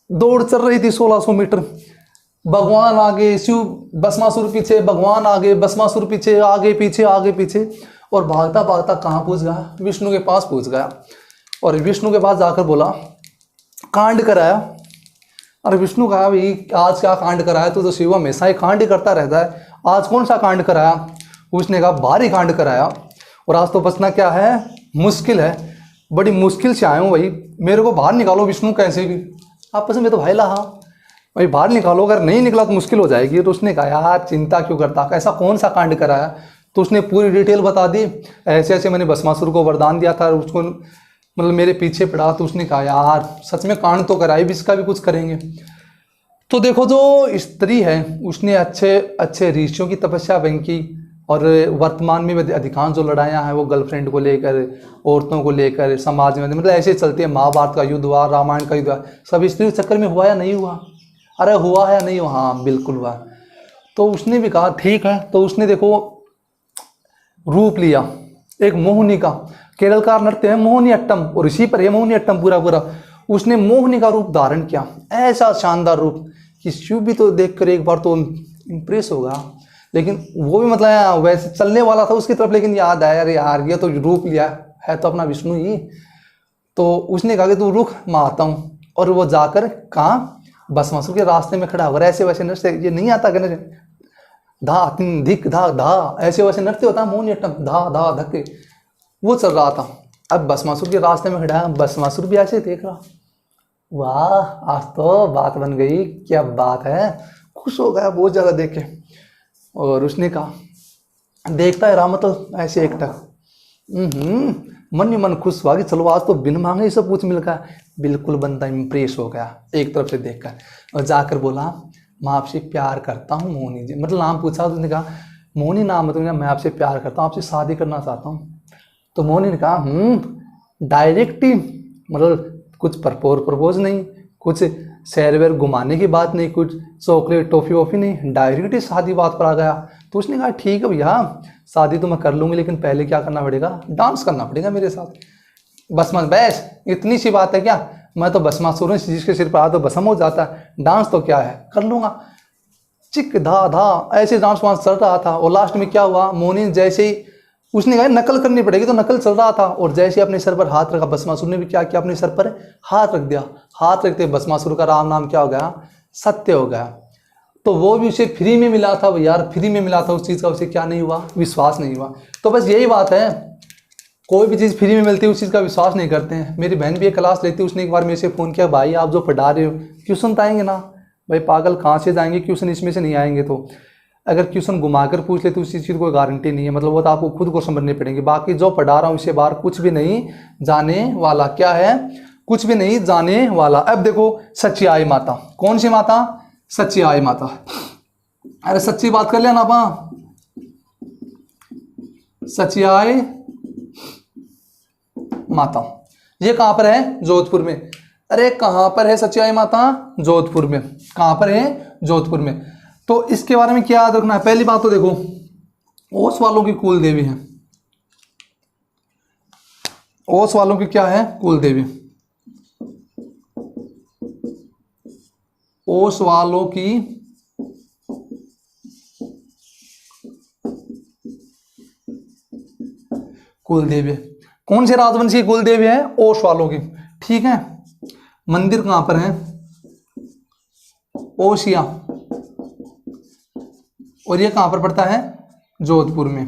दौड़ चल रही थी 1600 मीटर, भगवान आगे शिव भस्मासुर पीछे, भगवान आगे भस्मासुर पीछे, आगे पीछे आगे पीछे, और भागता भागता कहाँ पहुँच गया, विष्णु के पास पहुँच गया। और विष्णु के पास जाकर बोला कांड कराया। अरे विष्णु कहा भाई आज क्या कांड कराया, तो शिव हमेशा ही कांड ही करता रहता है, आज कौन सा कांड कराया। उसने कहा भारी कांड कराया, और आज तो बचना क्या है मुश्किल है, बड़ी मुश्किल से आया हूँ भाई, मेरे को बाहर निकालो विष्णु कैसे भी, आपस में तो भाई ला भाई बाहर निकालो, अगर नहीं निकला तो मुश्किल हो जाएगी। तो उसने कहा यार चिंता क्यों करता, ऐसा कौन सा कांड कराया। तो उसने पूरी डिटेल बता दी, ऐसे ऐसे मैंने भस्मासुर को वरदान दिया था, उसको मतलब मेरे पीछे पड़ा। तो उसने कहा यार सच में कांड तो कराई भी, इसका भी कुछ करेंगे। तो देखो जो स्त्री है उसने अच्छे अच्छे ऋषियों की तपस्या भंग की, और वर्तमान में अधिकांश जो लड़ाइयाँ हैं वो गर्लफ्रेंड को लेकर, औरतों को लेकर, समाज में मतलब ऐसे चलते हैं, महाभारत का युद्ध हुआ, रामायण का युद्ध हुआ, सब स्त्री चक्कर में हुआ या नहीं हुआ। अरे हुआ है या नहीं हुआ, हाँ बिल्कुल हुआ। तो उसने भी कहा ठीक है। तो उसने देखो रूप लिया एक मोहिनी का, केरल का नृत्य है मोहिनी अट्टम, और इसी पर है मोहिनी अट्टम पूरा पूरा। उसने मोहिनी का रूप धारण किया, ऐसा शानदार रूप कि शिव भी तो देखकर एक बार तो इम्प्रेस होगा। लेकिन वो भी मतलब वैसे चलने वाला था उसकी तरफ, लेकिन याद आया अरे यार ये तो रूप लिया है तो अपना विष्णु ही। तो उसने कहा कि तू रुक मैं आता हूँ, और वो जाकर कहाँ भस्मासुर के रास्ते में खड़ा होकर ऐसे वैसे नृत्य, ये नहीं आता कहने धा तिन धिक धा धा, ऐसे वैसे नृत्य होता है मोहिनी अट्टम, धा धा धक्के, वो चल रहा था। अब भस्मासुर के रास्ते में खड़ा है, भस्मासुर भी ऐसे देख रहा, वाह आज तो बात बन गई, क्या बात है, खुश हो गया बहुत ज़्यादा देख के। और उसने कहा देखता है राम तो ऐसे एकटक, मन ही मन खुश हुआ कि चलो आज तो बिन मांगे सब कुछ मिल गया। बिल्कुल बंदा इम्प्रेस हो गया एक तरफ से देखकर, और जाकर बोला मैं आपसे प्यार करता हूँ मोहिनी जी, मतलब नाम पूछा तो उसने कहा मोहिनी नाम मतलब मैं आपसे प्यार करता हूँ, आपसे शादी करना चाहता हूँ। तो मोहिनी ने कहा डायरेक्ट ही, मतलब कुछ प्रपोज नहीं, कुछ शहर वेर घुमाने की बात नहीं, कुछ चॉकलेट टॉफी वॉफी नहीं, डायरेक्ट ही शादी बात पर आ गया। तो उसने कहा ठीक है भैया शादी तो मैं कर लूँगी, लेकिन पहले क्या करना पड़ेगा, डांस करना पड़ेगा मेरे साथ। भस्म बैस इतनी सी बात है क्या, मैं तो भस्मासुर हूं, जिसके सिर पर आ तो भस्म हो जाता है, डांस तो क्या है कर लूँगा। चिक धा धा ऐसे डांस वांस चल रहा था, और लास्ट में क्या हुआ, मोहिनी जैसे ही उसने कहा नकल करनी पड़ेगी, तो नकल चल रहा था। और जैसे अपने सर पर हाथ रखा, भस्मासुर ने भी क्या किया, अपने सर पर हाथ रख दिया। हाथ रखते भस्मासुर का राम नाम क्या हो गया, सत्य हो गया। तो वो भी उसे फ्री में मिला था यार, फ्री में मिला था, उस चीज़ का उसे क्या नहीं हुआ, विश्वास नहीं हुआ। तो बस यही बात है, कोई भी चीज़ फ्री में मिलती है उस चीज़ का विश्वास नहीं करते हैं। मेरी बहन भी एक क्लास लेती है, उसने एक बार मेरे से फ़ोन किया, भाई आप जो पढ़ा रहे हो ट्यूशन तो आएंगे ना। भाई पागल, कहाँ से जाएंगे ट्यूशन, इसमें से नहीं आएंगे। तो अगर ट्यूशन घुमा कर पूछ ले तो उसी चीज़ की कोई गारंटी नहीं है, मतलब वो तो आपको खुद को समझनी पड़ेगी। बाकी जो पढ़ा रहा हूँ इससे बाहर कुछ भी नहीं जाने वाला। क्या है, कुछ भी नहीं जाने वाला। अब देखो सच्चाई माता, कौन सी माता, सच्चाई माता। अरे सच्ची बात कर लिया ना अपा, सच्चाई माता। ये कहां पर है, जोधपुर में। अरे कहां पर है सच्चाई माता, जोधपुर में। कहां पर है, जोधपुर में। तो इसके बारे में क्या याद रखना है, पहली बात तो देखो ओस वालों की कुल देवी है। ओस वालों की क्या है, कुल देवी। ओस वालों की कुल देवी। कौन से राजवंश की कुल देवी है, ओस वालों की। ठीक है, मंदिर कहां पर है, ओसिया। और ये कहां पर पड़ता है, जोधपुर में।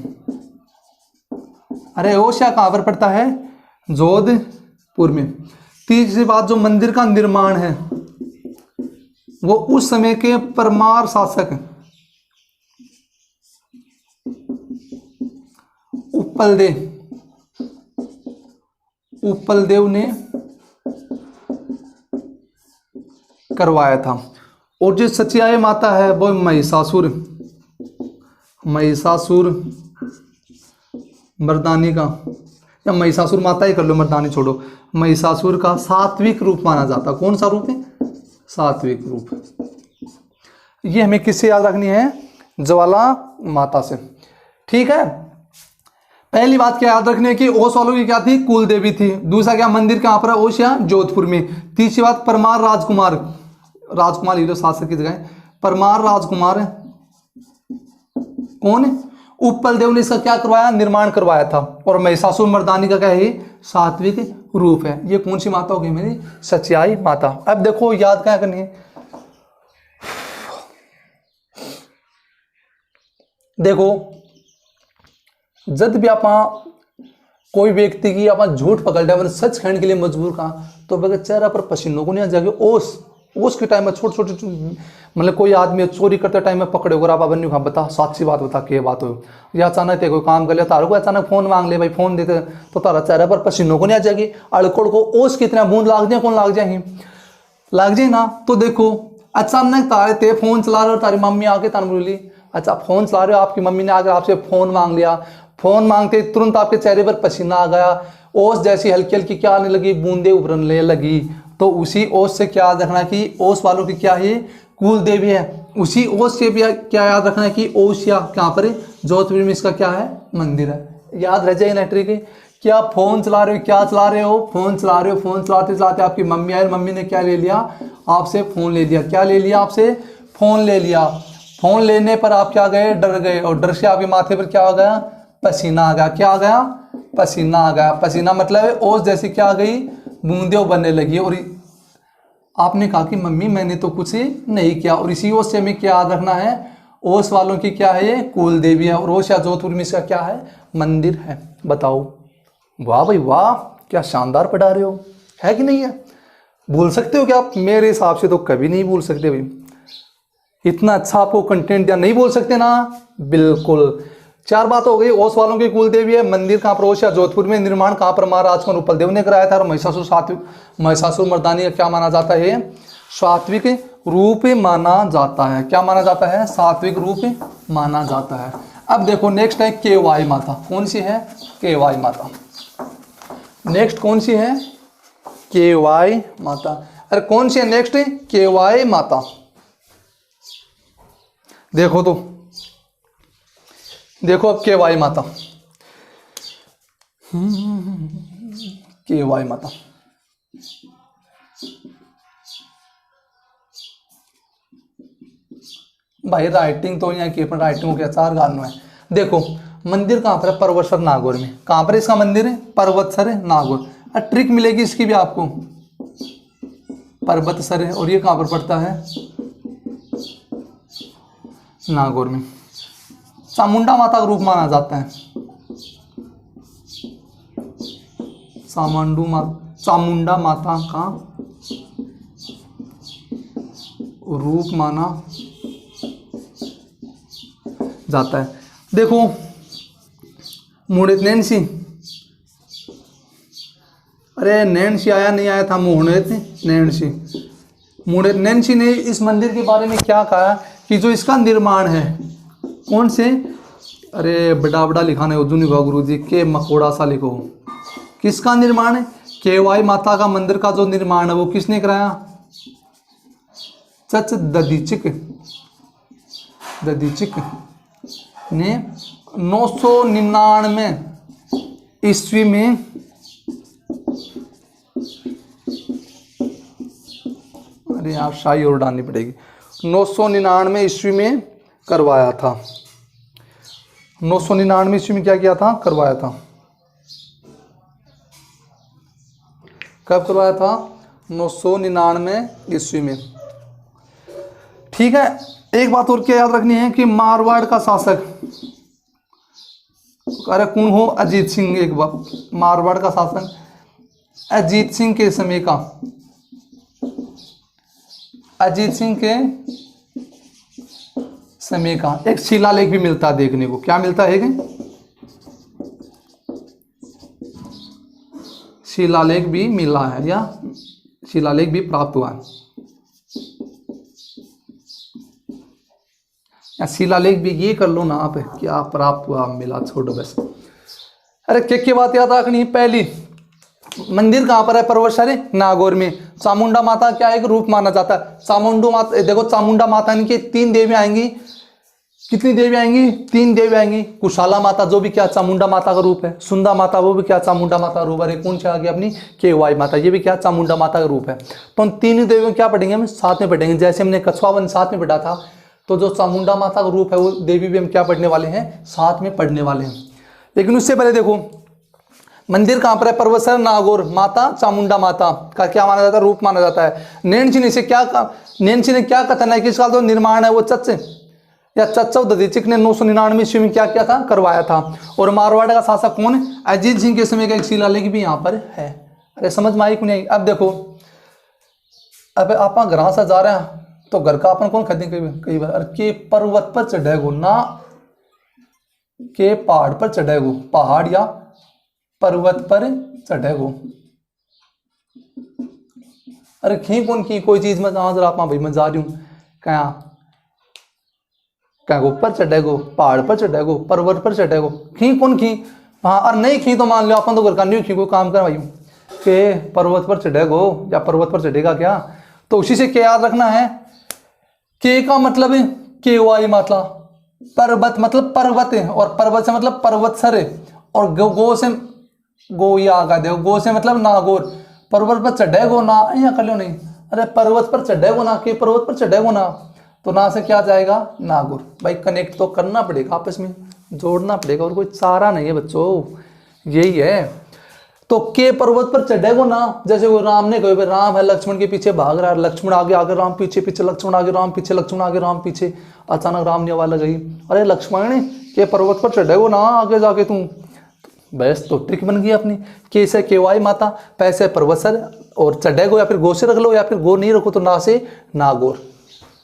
अरे ओसिया कहां पर पड़ता है, जोधपुर में। तीसरी बात, जो मंदिर का निर्माण है वो उस समय के परमार शासक उपलदेव ने करवाया था। और जो सच्चाई माता है वो महिषासुर मर्दानी का, या महिषासुर माता ही कर लो, मर्दानी छोड़ो। महिषासुर का सात्विक रूप माना जाता। कौन सा रूप है, सात्विक रूप। ये हमें किससे याद रखनी है, ज्वाला माता से। ठीक है, पहली बात क्या याद रखनी है कि ओस वालों की क्या थी, कुल देवी थी। दूसरा क्या, मंदिर कहां पर है, ओसिया जोधपुर में। तीसरी बात, परमार राजकुमार हीरो शासक की जगह परमार राजकुमार कौन है, उपलदेव ने इसका क्या करवाया, निर्माण करवाया था। और महिषासुर मर्दानी का क्या है, सात्विक रूप है। ये कौन सी माता होगी, मेरी सच्चाई माता। अब देखो याद क्या करनी है, देखो जब भी आप कोई व्यक्ति की आप झूठ पकड़ लिया, सच कहने के लिए मजबूर कहा, तो बगैर चेहरा पर पसीनों को नहीं आ जाएगा। ओस के टाइम में छोटे छोटे, मतलब कोई आदमी चोरी करते टाइम में पकड़े होगा, आप बन्यू खा बता सच्ची बात बता क्या बात हो, या अचानक कोई काम कर लिया तारों को, अचानक फोन मांग ले, भाई फोन देते, तो तारा चेहरा पर पसीनों को नहीं आ जाएगी। अड़कोड़ को ओस कितना बूंद लाग जाए, कौन लाग जाए, लाग जाए ना। तो देखो अचानक तारे ते फोन चला रहे हो, तारी मम्मी आके तान बोली, अच्छा फोन चला रहे हो, आपकी मम्मी ने आकर आपसे फोन मांग लिया, फोन मांगते तुरंत आपके चेहरे पर पसीना आ गया, ओस जैसी हल्की हल्की क्या आने लगी, बूंदे उभरने लगी। तो उसी ओस से क्या याद रखना कि ओस वालों की क्या है, कुल देवी है। उसी ओस से भी क्या याद रखना है कि ओसिया कहाँ पर है, जोधपुर में इसका क्या है, मंदिर है। याद रह जाएगी ना ट्रिक। क्या फोन चला रहे हो, क्या चला रहे हो, फोन चला रहे हो, फोन चलाते चलाते आपकी मम्मी आई, मम्मी ने क्या ले लिया, आपसे फोन ले लिया। क्या ले लिया, आपसे फोन ले लिया। फोन लेने पर आप क्या गए, डर गए, और डर से आपके माथे पर क्या आ गया, पसीना आ गया। क्या आ गया, पसीना आ गया। पसीना मतलब ओस जैसी क्या आ गई, बूंदे बनने लगी। और आपने कहा कि मम्मी मैंने तो कुछ नहीं किया। और इसी ओस से हमें क्या याद रखना है, ओस वालों की क्या है, ये कुल देवी है। और ओस या जोधपुर में इसका क्या है, मंदिर है। बताओ, वाह भाई वाह, क्या शानदार पढ़ा रहे हो, है कि नहीं है। भूल सकते हो क्या आप, मेरे हिसाब से तो कभी नहीं भूल सकते भाई, इतना अच्छा आपको कंटेंट दिया, नहीं बोल सकते ना, बिल्कुल। चार बात हो गई, ओस वालों की कुल देवी है, मंदिर कहाँ पर, ओसिया जोधपुर में, निर्माण कहाँ पर, महाराज उपलदेव ने कराया था। और महिषासुर मर्दानी का क्या माना जाता है, सात्विक रूप माना जाता है। क्या माना जाता है, सात्विक रूप माना जाता है। अब देखो नेक्स्ट है केवाई माता। कौन सी है, केवाई माता। नेक्स्ट कौन सी है, केवाई माता। अरे कौन सी है नेक्स्ट, केवाई माता। देखो तो देखो अब केवाई माता, केवाई माता। भाई राइटिंग तो यहाँ की अपन राइटिंग के चार गानों है। देखो मंदिर कहाँ पर है? पर्वतसर नागौर में। कहाँ पर इसका मंदिर है? पर्वतसर नागौर। ट्रिक मिलेगी इसकी भी आपको, पर्वतसर है और ये कहाँ पर पड़ता है? नागौर में। चामुंडा माता का रूप माना जाता है, चामुंडा माता का रूप माना जाता है। देखो मुड़े नैन्सी, अरे नैन्सी आया नहीं आया था मुड़े नैन्सी, मुड़े नैन्सी ने इस मंदिर के बारे में क्या कहा कि जो इसका निर्माण है, कौन से, अरे बड़ा बड़ा लिखा नहीं उर्दू निभा गुरु जी के मकोड़ा सा लिखो, किसका निर्माण है? केवाई माता का मंदिर का जो निर्माण है वो किसने कराया? चच ददीचिक ने 999 ईस्वी में अरे यार शाही और डालनी पड़ेगी, 999 ईस्वी में करवाया था। 999 ईस्वी में क्या किया था? करवाया था। कब करवाया था? 999 ईस्वी में। ठीक है, एक बात और क्या याद रखनी है कि मारवाड़ का शासक, अरे कौन हो? अजीत सिंह। एक बार मारवाड़ का शासक अजीत सिंह के समय का, अजीत सिंह के समय का एक शिलालेख भी मिलता है देखने को। क्या मिलता है? शिलालेख भी मिला है या शिलालेख भी प्राप्त हुआ है या शिलालेख भी, ये कर लो ना आप, क्या प्राप्त हुआ मिला छोड़ो बस। अरे क्या बात याद रखनी है। पहली मंदिर कहाँ पर है? पर्वतसर नागौर में। चामुंडा माता क्या एक रूप माना जाता है? चामुंडा माता, देखो चामुंडा माता इनकी 3 देवी आएंगी। कितनी देवी आएंगी? 3 देवी आएंगी। कुशाला माता जो भी क्या चामुंडा माता का रूप है, सुंदा माता वो भी क्या चामुंडा माता का रूप है। कौन सी आ गई अपनी? केवाई माता, ये भी क्या चामुंडा माता का रूप है। तो उन 3 देवियों क्या पढ़ेंगे हम? साथ में पढ़ेंगे। जैसे हमने कछुआ वन साथ में पढ़ा था, तो जो चामुंडा माता का रूप है वो देवी भी हम क्या पढ़ने वाले हैं? साथ में पढ़ने वाले हैं। लेकिन उससे पहले देखो मंदिर कहाँ पर है? पर्वतसर नागौर। माता चामुंडा माता का क्या माना जाता है? रूप माना जाता है। नैन्सी ने क्या कथन है कि इसका जो निर्माण है वो चच्चव ददीचिक ने 999 ईस्वी में क्या किया था? करवाया था। और मारवाड़ का शासक कौन है? अजीत सिंह के समय का एक शिलालेख भी यहाँ पर है। अरे समझ में आई कि नहीं? अब देखो, अब आप घर से जा रहे हैं तो घर का अपन कौन खरीदे कई बार? अरे के पर्वत पर चढ़ेगो ना के पहाड़ पर चढ़ेगो, पहाड़ या पर्वत पर चढ़ेगो। अरे खी कौन की कोई चीज में आप भाई मैं जा रही हूँ क्या ऊपर चढ़ेगो, पहाड़ पर चढ़ेगो, पर्वत पर चढ़ेगो। खी कौन खी? हाँ, और नहीं खी तो मान लो अपन तो घर का नहीं खी कोई काम कर भाई के पर्वत पर चढ़ेगो या पर्वत पर चढ़ेगा क्या? तो उसी से क्या याद रखना है? के का मतलब है केवाई माता, पर्वत मतलब पर्वत है, और पर्वत से मतलब पर्वतसर है, और गो से गोया आगा देखो, गो से मतलब नागौर। पर्वत पर चढ़ेगो ना, यहाँ कर लो नहीं, अरे पर्वत पर चढ़ेगो ना, के पर्वत पर चढ़ेगो ना, तो ना से क्या जाएगा? नागौर। भाई कनेक्ट तो करना पड़ेगा, आपस में जोड़ना पड़ेगा, और कोई चारा नहीं है बच्चों, यही है। तो के पर्वत पर चढ़ेगो ना, जैसे वो राम ने कहे राम है लक्ष्मण के पीछे भाग रहा है, लक्ष्मण आगे आगे राम पीछे पीछे, लक्ष्मण आगे राम पीछे, लक्ष्मण आगे राम पीछे, अचानक राम ने आवाज लगाई, अरे लक्ष्मण ने के पर्वत पर चढ़ेगो ना आगे जाके तू। बस तो ट्रिक बन गई अपनी। के से केवाई माता, पैसे पर्वतसर, और चढ़ेगो या फिर गो से रख लो, या फिर गो नहीं रखो तो ना से नागौर।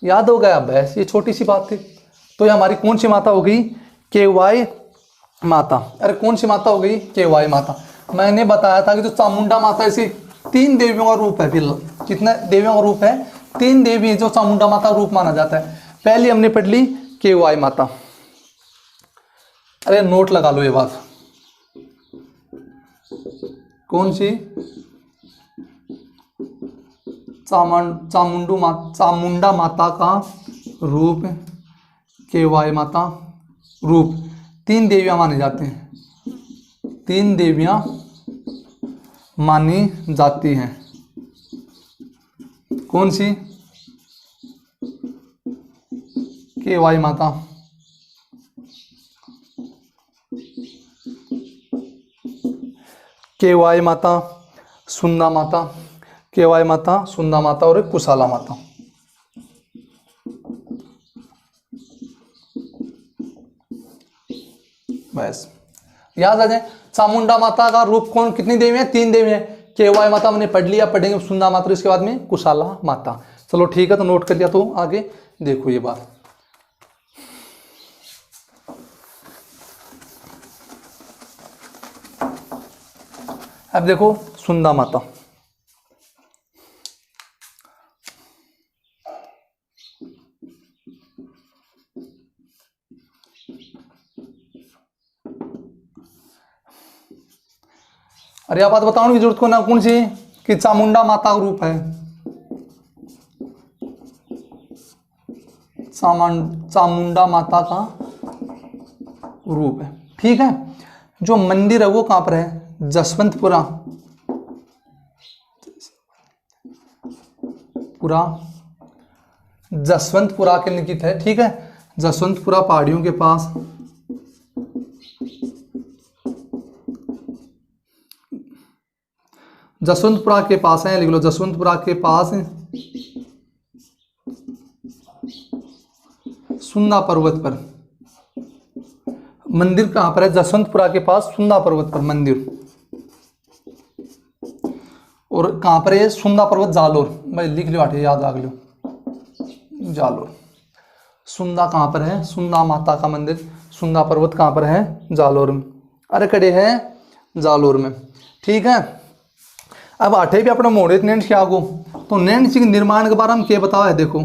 याद हो गया? बस ये छोटी सी बात थी। तो ये हमारी कौन सी माता हो गई? केवाई माता। अरे कौन सी माता हो गई? केवाई माता। मैंने बताया था कि जो चामुंडा माता ऐसी 3 देवियों का रूप है। फिलहाल कितने देवियों का रूप है? 3 देवी जो चामुंडा माता का रूप माना जाता है। पहली हमने पढ़ ली केवाई माता। अरे नोट लगा लो ये बात, कौन सी? चामुंडा माता का रूप, केवाई माता रूप, 3 देवियां माने जाते हैं, 3 देवियां मानी जाती हैं। कौन सी? केवाई माता, केवाई माता, सुंदा माता, केवाई माता, सुंदा माता और एक कुशाला माता। बस याद आ जाए। चामुंडा माता का रूप कौन, कितनी देवी है? 3 देवी है। केवाई माता हमने पढ़ लिया, पढ़ेंगे सुंदा माता, इसके बाद में कुशाला माता। चलो ठीक है, तो नोट कर लिया। तो आगे देखो ये बात, अब देखो सुंदा माता। अरे आप बात बताओ की जरूरत को ना, कौन सी? कि चामुंडा माता का रूप है, चामुंडा माता का रूप है। ठीक है। जो मंदिर है वो कहां पर है? जसवंतपुरा, जसवंतपुरा के निकट है। ठीक है, जसवंतपुरा पहाड़ियों के पास, जसवंतपुरा के पास है, लिख लो जसवंतपुरा के पास सुंदा पर्वत पर मंदिर। कहां पर है? जसवंतपुरा के पास सुंदा पर्वत पर मंदिर। और कहां पर है? सुंदा पर्वत, जालोर। भाई लिख लो, आठे याद रख लो, जालोर। सुंदा कहां पर है? सुंदा माता का मंदिर, सुंदा पर्वत कहां पर है? जालोर में। अरे कड़े है जालोर में। ठीक है। अब आठे भी अपना मोड़े नैन क्या को, तो नैन सिंह निर्माण के बारे में क्या बताया है? देखो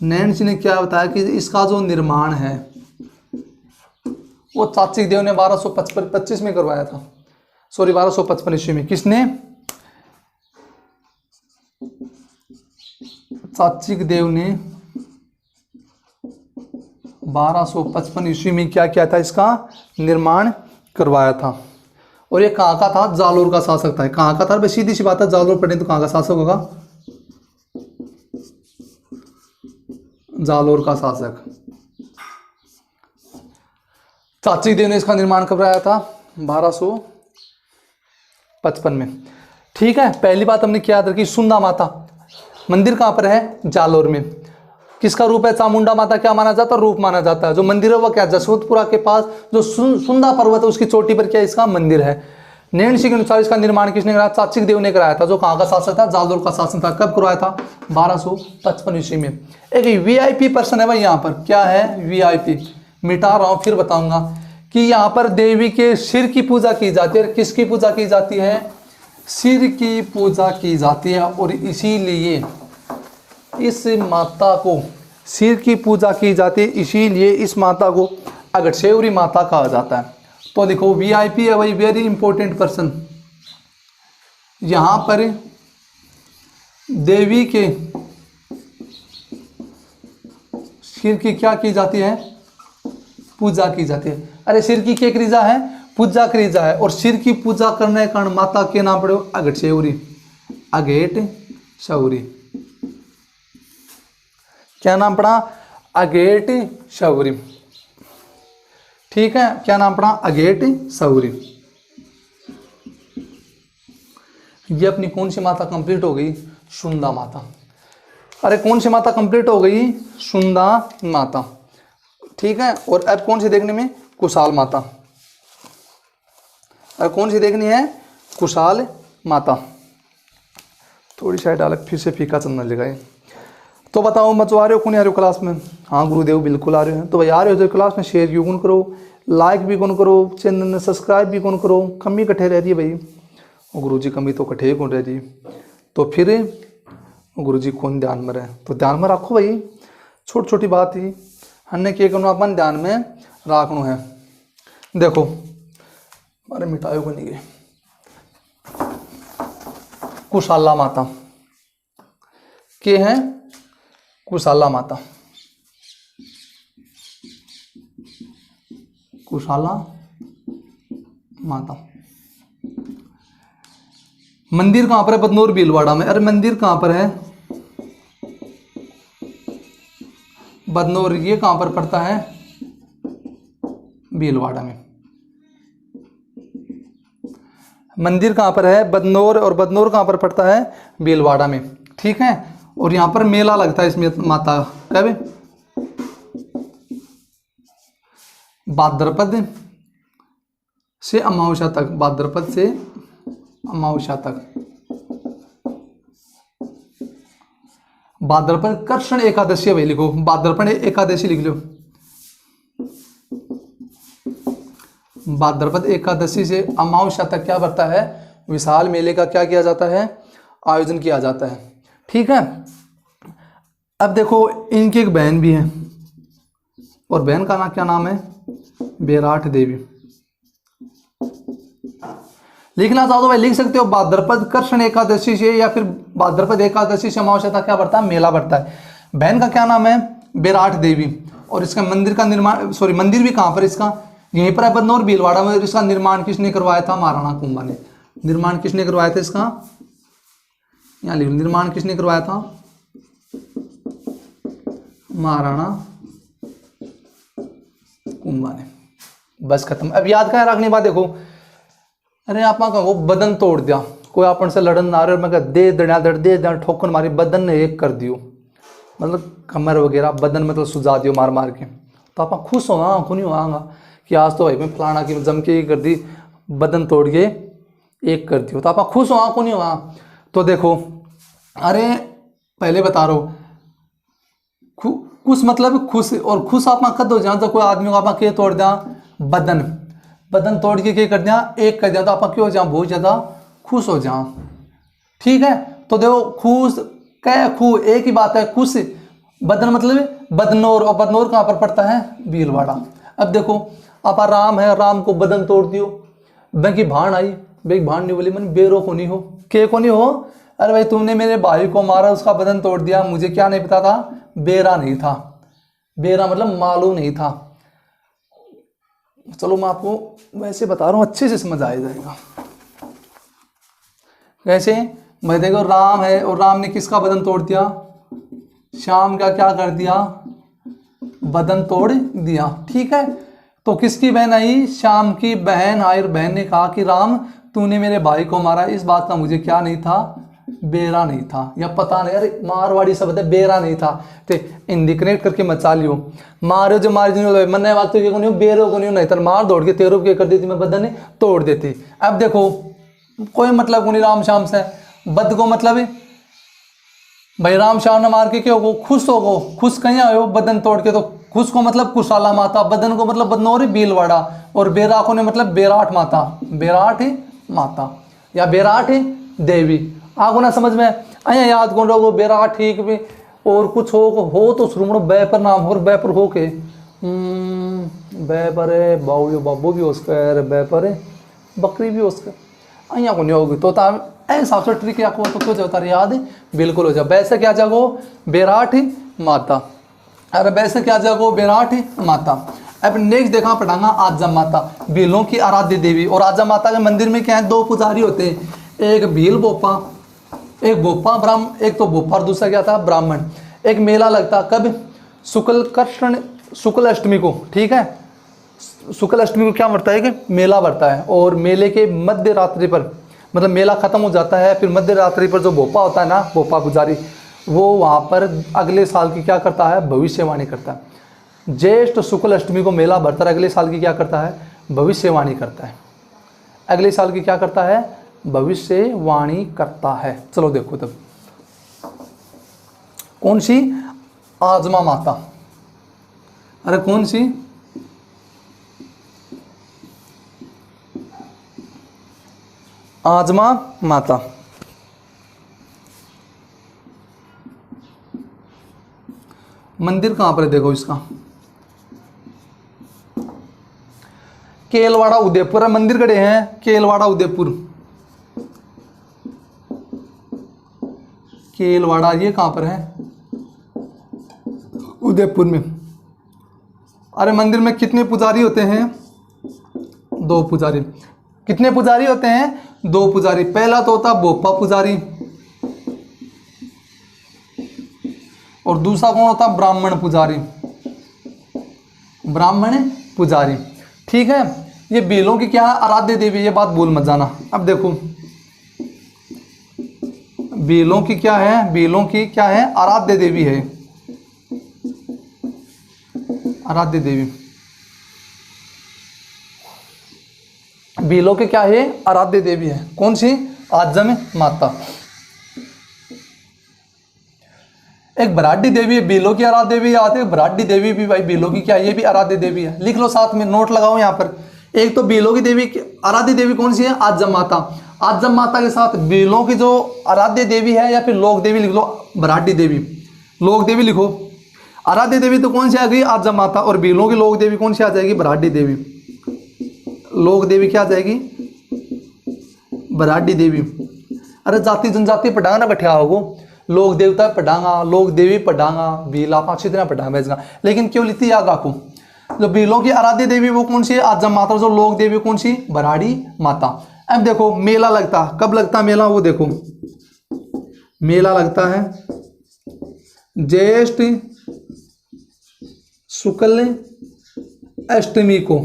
नैन सिंह ने क्या बताया कि इसका जो निर्माण है वो चाचिक देव ने 1225 में करवाया था। सॉरी 1255 ईस्वी में। किसने? चाचिक देव ने 1255 ईस्वी में क्या किया था? इसका निर्माण करवाया था। और ये कहाँ का था? जालोर का शासक था। कहाँ का था? भाई सीधी सी बात है, जालोर पढ़े तो कहाँ का शासक होगा? जालोर का शासक। चाची देव ने इसका निर्माण करवाया था 1255 में। ठीक है। पहली बात हमने क्या याद रखी? सुंदा माता मंदिर कहाँ पर है? जालोर में। किसका रूप है? चामुंडा माता क्या माना जाता है? रूप माना जाता है। जो मंदिर है वो क्या? जसवंतपुरा के पास जो सुंदा पर्वत है उसकी चोटी पर क्या इसका मंदिर है। नैन सिंह के अनुसार इसका निर्माण किसने कराया? चाचिक देव ने कराया था। जो कहाँ का शासक था? जालोर का शासन था। कब करवाया था? 1255 ईस्वी में। एक वीआईपी पर्सन है भाई यहाँ पर। क्या है? वीआईपी। मिटा रहा हूँ फिर बताऊंगा कि यहाँ पर देवी के सिर की पूजा की जाती है। किसकी पूजा की जाती है? सिर की पूजा की जाती है। और इसीलिए इस माता को सिर की पूजा की जाती है, इसीलिए इस माता को अगटशेवरी माता कहा जाता है। तो देखो वीआईपी है भाई, वेरी इंपॉर्टेंट पर्सन। यहां पर देवी के सिर की क्या की जाती है? पूजा की जाती है। अरे सिर की क्या क्रिया है? पूजा क्रिया है। और सिर की पूजा करने के कारण माता के नाम पड़े अगटशेवरी, अगेट शौरी। क्या नाम पड़ा? अगेट शौरी। ठीक है। क्या नाम पड़ा? अगेट शौरी। ये अपनी कौन सी माता कंप्लीट हो गई? सुंदा माता। अरे कौन सी माता कंप्लीट हो गई? सुंदा माता। ठीक है। और अब कौन सी देखने में? कुशाल माता। अब कौन सी देखनी है? कुशाल माता। थोड़ी साइड अलग, फिर से फीका चलने लगा। तो बताओ मचो आ रहे हो कौन आ रहे हो क्लास में? हाँ गुरुदेव बिल्कुल आ रहे हैं। तो भाई आ रहे हो तो क्लास में शेयर क्यों कौन करो, लाइक भी कौन करो, चैनल ने सब्सक्राइब भी कौन करो। कमी कट्ठे रह रही है भाई। और गुरु जी कमी तो कट्ठे कौन रह रही। तो फिर गुरु जी कौन ध्यान में रहे, तो ध्यान में रखो भाई। छोटी छोटी बात ही हमने क्या करना, अपन ध्यान में रखना है। देखो अरे मिटायो को नहीं गए। कुशाला माता के हैं? कुशाला माता, कुशाला माता। मंदिर कहां पर है? बदनौर भीलवाड़ा में। अरे मंदिर कहां पर है? बदनौर। ये कहां पर पड़ता है? भीलवाड़ा में। मंदिर कहाँ पर है? बदनौर, और बदनौर कहाँ पर पड़ता है? भीलवाड़ा में, ठीक है। और यहाँ पर मेला लगता है इसमें माता का, कब? भाद्रपद से अमावस्या तक, भाद्रपद से अमावस्या तक। भाद्रपद कृष्ण एकादशी है भाई, लिखो भाद्रपद एकादशी लिख लो। भाद्रपद एकादशी से अमावस्या तक क्या बढ़ता है? विशाल मेले का क्या किया जाता है? आयोजन किया जाता है, ठीक है। अब देखो इनकी एक बहन भी है, और बहन का नाम क्या नाम है? बेराठ देवी। लिखना चाहो तो भाई लिख सकते हो, भाद्रपद कृष्ण एकादशी से या फिर भाद्रपद एकादशी से अमावस्या तक क्या बढ़ता है? मेला बढ़ता है। बहन का क्या नाम है? बेराठ देवी। और इसका मंदिर का निर्माण, सॉरी मंदिर भी कहाँ पर इसका? यहीं पर है बदनौर भीलवाड़ा में। इसका निर्माण किसने करवाया था? महाराणा कुंभा ने। निर्माण किसने करवाया था इसका? यहाँ लिखो, निर्माण किसने करवाया था? महाराणा कुंभा ने। बस खत्म। अब याद क्या रखने बात देखो, अरे आप वो बदन तोड़ दिया, कोई अपन से लड़न आ रहे और मैं कहा दे दे ठोकर मारी, बदन ने एक कर दियो, मतलब कमर वगैरह बदन मतलब सुझा दियो मार मार के, तो आप खुश हो? हाँ, नहीं होगा कि आज तो भाई मैं फलाना की जम के कर दी, बदन तोड़ के एक कर दियो, तो आप खुश हो? नहीं होगा। तो देखो, अरे पहले बता रहा हूँ, खुश मतलब खुश, और खुश आप कद हो जाओ तो कोई आदमी को आप के तोड़ दिया बदन तोड़ के कर दिया एक कर दिया, तो आप क्यों हो जाओ? बहुत ज़्यादा खुश हो जाओ, ठीक है। तो देखो खुश क्या खू एक ही बात है, खुश बदन मतलब बदनौर, और बदनौर कहाँ पर पड़ता है? भीलवाड़ा। अब देखो आप राम है, राम को बदन तोड़ दियो, की भाण आई, भाई भाण नहीं बोली मन बेरो को नहीं हो, के को नहीं हो? अरे भाई तुमने मेरे भाई को मारा, उसका बदन तोड़ दिया, मुझे क्या नहीं पता था? बेरा नहीं था। बेरा मतलब मालूम नहीं था। चलो मैं आपको वैसे बता रहा हूँ, अच्छे से समझ आ जाएगा। कैसे? मैं देखो राम है, और राम ने किसका बदन तोड़ दिया? श्याम का क्या कर दिया? बदन तोड़ दिया, ठीक है। तो किसकी बहन आई? श्याम की बहन आई, और बहन ने कहा कि राम तूने मेरे भाई को मारा, इस बात का मुझे क्या नहीं था? बेरा नहीं था, या पता नहीं, अरे मारवाड़ी शब्द है, बेरा नहीं था, तो हिंदी कनेक्ट करके मचा लियो। मारो जो मार मन बात तो नहीं बेरो को नहीं तर मार दौड़ के तेरो के कर देती, मैं बदन ने तोड़ देती। अब देखो कोई मतलब को नहीं राम श्याम से, बद को मतलब भाई राम श्याम ने मार के क्यों हो? खुश हो गो, खुश कहीं आयो बदन तोड़ के, तो खुश को मतलब कुशाला माता, बदन को मतलब बदनौर भीलवाड़ा, और बेरा को ने मतलब बेराठ माता, बेराठ माता या बेराठ देवी। आगो ना समझ में आया? याद कौन रहो बेराठ ठीक भी, और कुछ हो तो शुरू बै पर नाम हो, बै पर हो के बै पर बाबू बाबू भी उसका, बै पर बकरी भी उसका, अँ को नहीं होगी। तो ऐसा से ट्रिक आपको तो क्यों जाता है याद? बिल्कुल हो जाए। वैसे क्या जागो? बेराठ माता। अरे वैसे क्या जागो? बेराठ माता। अब नेक्स्ट देखा पढ़ांगा आजा माता, भीलों की आराध्य देवी। और आजा माता के मंदिर में क्या है? दो पुजारी होते हैं, एक भील बोपा, एक बोपा ब्राह्मण, एक तो बोपा और दूसरा क्या था? ब्राह्मण। एक मेला लगता कब? शुक्ल अष्टमी को, ठीक है। शुक्ल अष्टमी को क्या बढ़ता है कि मेला बढ़ता है, और मेले के मध्य रात्रि पर मतलब मेला खत्म हो जाता है, फिर मध्य रात्रि पर जो भोपा होता है ना, भोपा पुजारी, वो वहाँ पर अगले साल की क्या करता है? भविष्यवाणी करता है। ज्येष्ठ शुक्ल अष्टमी को मेला बढ़ता है, अगले साल की क्या करता है? भविष्यवाणी करता है। अगले साल की क्या करता है? भविष्यवाणी करता है। चलो देखो तब कौन सी? आजमा माता। अरे कौन सी? आजमा माता। मंदिर कहां पर है? देखो इसका केलवाड़ा उदयपुर है, मंदिर खड़े हैं केलवाड़ा उदयपुर। केलवाड़ा ये कहां पर है? उदयपुर में। अरे मंदिर में कितने पुजारी होते हैं? दो पुजारी। कितने पुजारी होते हैं? दो पुजारी। पहला तो होता बोपा पुजारी, और दूसरा कौन होता? ब्राह्मण पुजारी। ब्राह्मण पुजारी, ठीक है। ये बेलों की क्या है, आराध्य देवी, ये बात भूल मत जाना। अब देखो बेलों की क्या है, बेलों की क्या है, आराध्य देवी है, आराध्य देवी। बेलों की क्या है, आराध्य देवी है, कौन सी, आजम माता। एक बराडी देवी है, बेलों की आराध्य देवी आती है, बराडी देवी भी भाई बेलों की क्या है, ये भी आराध्य देवी है। लिख लो साथ में, नोट लगाओ यहाँ पर। एक तो बेलों की देवी, आराध्य देवी कौन सी है, आजम माता। आजम माता के साथ बेलों की जो आराध्य देवी है, या फिर लोक देवी लिख लो, बराडी देवी, लोक देवी लिखो। आराध्य देवी तो कौन सी आ गई, आजम माता, और बेलों की लोक देवी कौन सी आ जाएगी, बराडी देवी। लोक देवी क्या आ जाएगी, बराडी देवी। अरे जाति जनजाति पढ़ांगा ना बैठा होगो, लोक देवता पढ़ांगा, लोक देवी पढ़ांगा, बेला अच्छी तरह पढ़ांगा भेजना, लेकिन क्यों लिखती याद रखो। जो बेलों की आराध्य देवी वो कौन सी है, आजम माता। जो लोक देवी कौन सी, बराड़ी माता। अब देखो मेला लगता, कब लगता मेला, वो देखो मेला लगता है ज्येष्ठ शुक्ल अष्टमी को।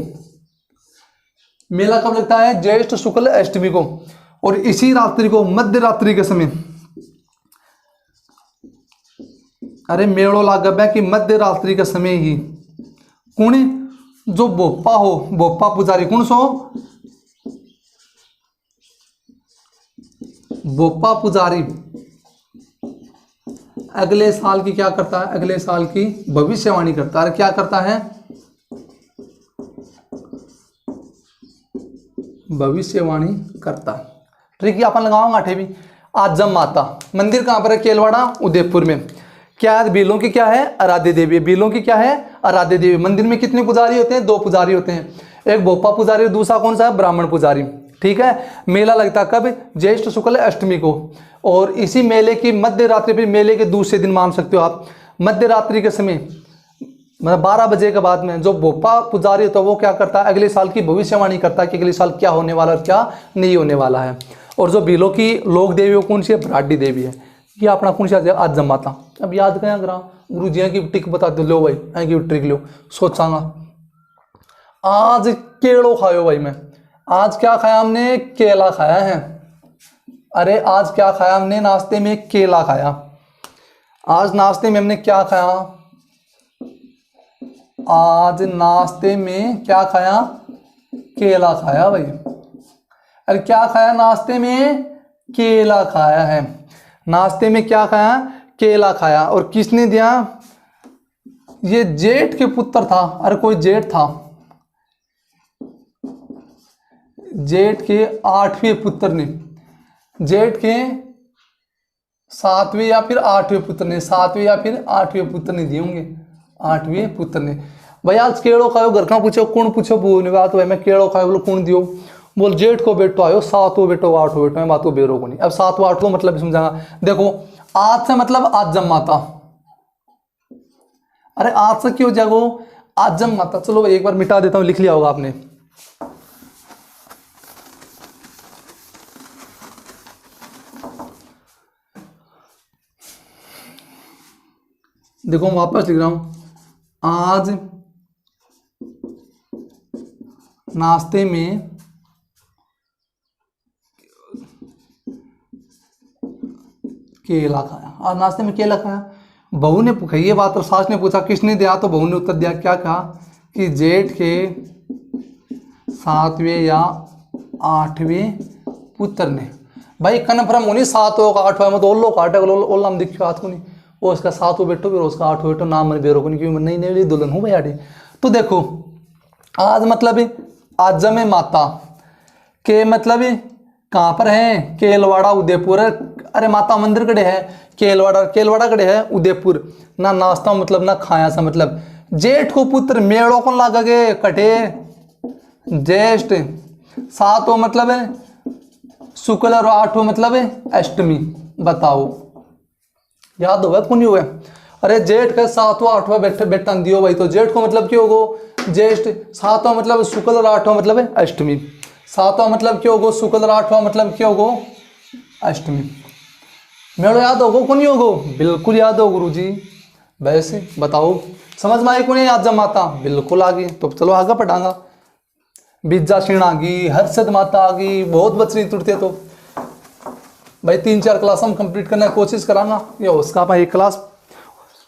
मेला कब लगता है, ज्येष्ठ शुक्ल अष्टमी को। और इसी रात्रि को, मध्य रात्रि के समय, अरे मेड़ो लागब है कि मध्य रात्रि के समय ही कौन, जो बोपा हो, बोपा पुजारी कौन सो, बोपा पुजारी अगले साल की क्या करता है, अगले साल की भविष्यवाणी करता है। क्या करता है, भविष्यवाणी करता। ठीक है, अपन लगाऊंगा आठे भी। आजम माता मंदिर कहाँ पर है, केलवाड़ा उदयपुर में। क्या है, बेलों की क्या है, आराध्य देवी। बेलों की क्या है, आराध्य देवी। मंदिर में कितने पुजारी होते हैं, दो पुजारी होते हैं, एक भोपा पुजारी और दूसरा कौन सा है, ब्राह्मण पुजारी। ठीक है, मेला लगता कब, ज्येष्ठ शुक्ल अष्टमी को। और इसी मेले की मध्य रात्रि पर, मेले के दूसरे दिन मान सकते हो आप, मध्य रात्रि के समय मतलब 12 बजे के बाद में जो भोपा पुजारी होता है वो क्या करता है, अगले साल की भविष्यवाणी करता है कि अगले साल क्या होने वाला और क्या नहीं होने वाला है। और जो बेलों की लोक देवी वो कौन सी है, बराडी देवी है। ये अपना कौन सी आजम माता। अब याद करें करा, गुरु जी की ट्रिक बता दो, लो भाई ऐ की ट्रिक लो, सोचांगा। आज केड़ो खायो भाई, मैं आज क्या खाया हमने, केला खाया है। अरे आज क्या खाया हमने, नाश्ते में केला खाया। आज नाश्ते में हमने क्या खाया, आज नाश्ते में क्या खाया, केला खाया भाई। अरे क्या खाया, नाश्ते में केला खाया है। नाश्ते में क्या खाया, केला खाया। और किसने दिया, ये जेठ के पुत्र था। अरे कोई जेठ था, जेठ के 8वें पुत्र ने, जेठ के 7वें या फिर 8वें पुत्र ने, 7वें या फिर 8वें पुत्र ने दिए होंगे, 8वें पुत्र ने। भाई आज केड़ो खायो, घर का पूछो, कौन पूछो, बोलने बात भाई मैं केड़ो खायो, बोलो कौन दियो, बोल जेठ को बेटो आयो, 7वां बेटो 8वां बेटो, मैं बात को बेरो को नहीं। अब 7वां 8वां मतलब समझाना। देखो आज से मतलब आजम माता। अरे आज से क्यों जागो, आजम माता। चलो एक बार मिटा देता हूं, लिख लिया होगा आपने। देखो मैं वापस लिख रहा हूं, आज नाश्ते में केला खाया। आज नाश्ते में केला खाया। बहू ने पूछा ये बात, और सास ने पूछा किसने दिया, तो बहू ने उत्तर दिया, क्या कहा कि जेठ के 7वें या 8वें पुत्र ने। भाई कन्फर्म होनी 7वां का 8वां में तो ओल्लो काटे ओल्ला हम दिख हाथ को नहीं, वो उसका 7वां बेटो फिर उसका 8वां बेटो, नाम मन बेरो को नहीं, क्योंकि नहीं नहीं दुल्हन हूँ भैया। तो देखो आज मतलब आजम माता के मतलब कहाँ पर है, केलवाड़ा उदयपुर। अरे माता मंदिर कड़े है, केलवाड़ा, केलवाड़ा कड़े है उदयपुर। ना नाश्ता मतलब ना खाया सा मतलब। जेठ को पुत्र मेड़ो को लागा के कटे, ज्येष्ठ 7वां मतलब है शुक्ल और 8वां मतलब है अष्टमी। बताओ याद होगा कौन हुआ। अरे जेठ का 7वां 8वां बेटा दियो भाई, तो जेठ को मतलब क्यों होगो ज्येष्ठ, 7वां मतलब शुक्ल और 8वां मतलब है अष्टमी। 7वां मतलब क्यों होगो शुक्ल और 8वां मतलब क्यों होगो अष्टमी। मेड़ो याद होगो कौन होगो, बिल्कुल याद हो गुरु जी। वैसे बताओ समझ में आई कौन है आजम माता, बिल्कुल आगे। तो चलो आगे पढ़ांगा। बिज्जाषण आ गई, हर्षद माता आ गई, बहुत बच्चे तुरते। तो भाई 3-4 क्लास हम कंप्लीट करने की कोशिश कराना, या उसका आप एक क्लास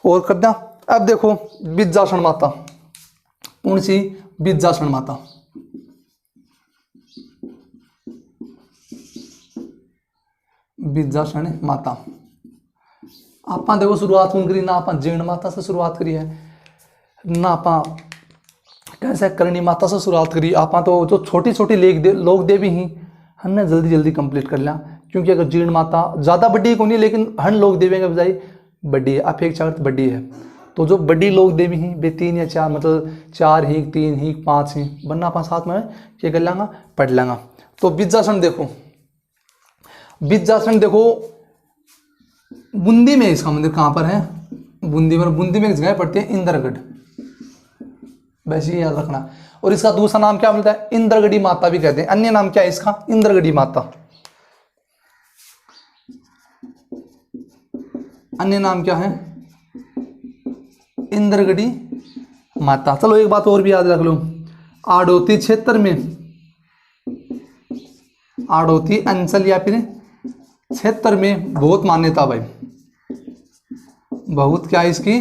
और करना। अब देखो बिज्जाषण माता, कौन सी? बिज्जाषण माता। बिज्जाषण माता आप देखो शुरुआत कौन करी ना, आप जीर्ण माता से शुरुआत करी है ना, आप कैसे करणी माता से शुरुआत करी। आप तो जो छोटी छोटी लोक देवी ही हमने जल्दी जल्दी कंप्लीट कर लिया, क्योंकि अगर जीर्ण माता ज़्यादा बड़ी को नहीं, लेकिन हन लोक देवी के बजाय बड़ी है, अपेक्षा बड़ी है। तो जो बड़ी लोक देवी ही वे 3 या 4, मतलब 4 ही, 3 ही, 5 ही बनना, 5-7 में क्या कर लेंगा, पढ़ लेंगा। तो बिज्जासन देखो, बिज्जासन देखो बूंदी में इसका मंदिर कहाँ पर है? बूंदी में। बूंदी में एक जगह पड़ती है इंद्रगढ़, वैसे ही याद रखना। और इसका दूसरा नाम क्या मिलता है? इंद्रगढ़ी माता भी कहते हैं। अन्य नाम क्या है इसका? इंद्रगढ़ी माता। अन्य नाम क्या है? इंद्रगढ़ी माता। चलो एक बात और भी याद रख लो, आड़ोती क्षेत्र में, आड़ोती अंचल या फिर क्षेत्र में बहुत मान्यता भाई, बहुत क्या है इसकी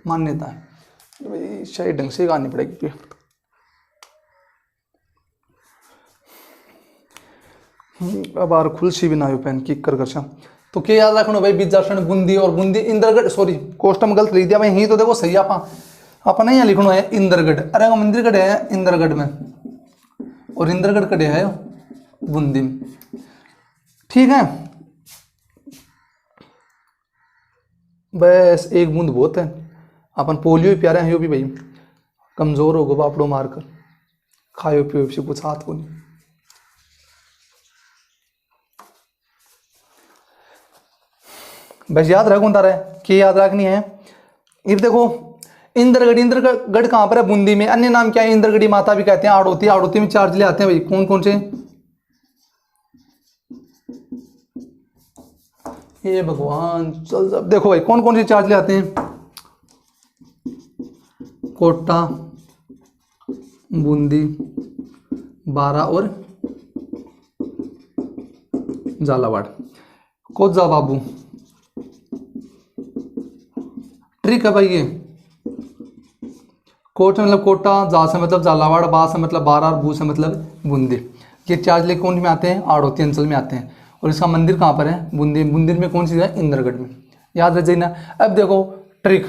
मान्यता है भाई। शायद ढंग से गानी पड़ेगी। अब आर खुलसी भी ना हो पेन किक कर कर। तो क्या याद रखना भाई? बिज्जासन बूंदी, और बूंदी इंद्रगढ़, सॉरी कोष्टम गलत लिख दिया भाई। यही तो देखो सही अपन यहाँ लिखना है इंद्रगढ़। अरे मंदिर कड़े है इंद्रगढ़ में, और इंद्रगढ़ कड़े है बूंदी में, ठीक है। बस एक बूंद बहुत है। अपन पोलियो ही प्यारे हैं, यो भी भाई कमजोर होगा बापड़ो मारकर, खायो पियो से कुछ हाथ को नहीं। बस याद रख कौन रहा है कि याद रखनी है। अब देखो इंद्रगढ़, इंद्रगढ़ कहाँ पर है? बूंदी में। अन्य नाम क्या है? इंद्रगढ़ी माता भी कहते हैं। आड़ोती, आड़ोती में 4 जिले आते हैं भाई, कौन कौन से? ये भगवान चल सब देखो भाई, कौन कौन से 4 जिले आते हैं? कोटा, बूंदी, बारा और झालावाड़। कोजा बाबू ट्रिक है भाई ये। कोट मतलब कोटा, जा से मतलब झालावाड़, बा से मतलब बारा, और बू से मतलब बूंदी। ये 4 जिले कौन में आते हैं? आड़ोती अंचल में आते हैं। और इसका मंदिर कहाँ पर है? बूंदी। बूंदी में कौन सी जगह? इंद्रगढ़ में। याद रख जाइए। अब देखो ट्रिक,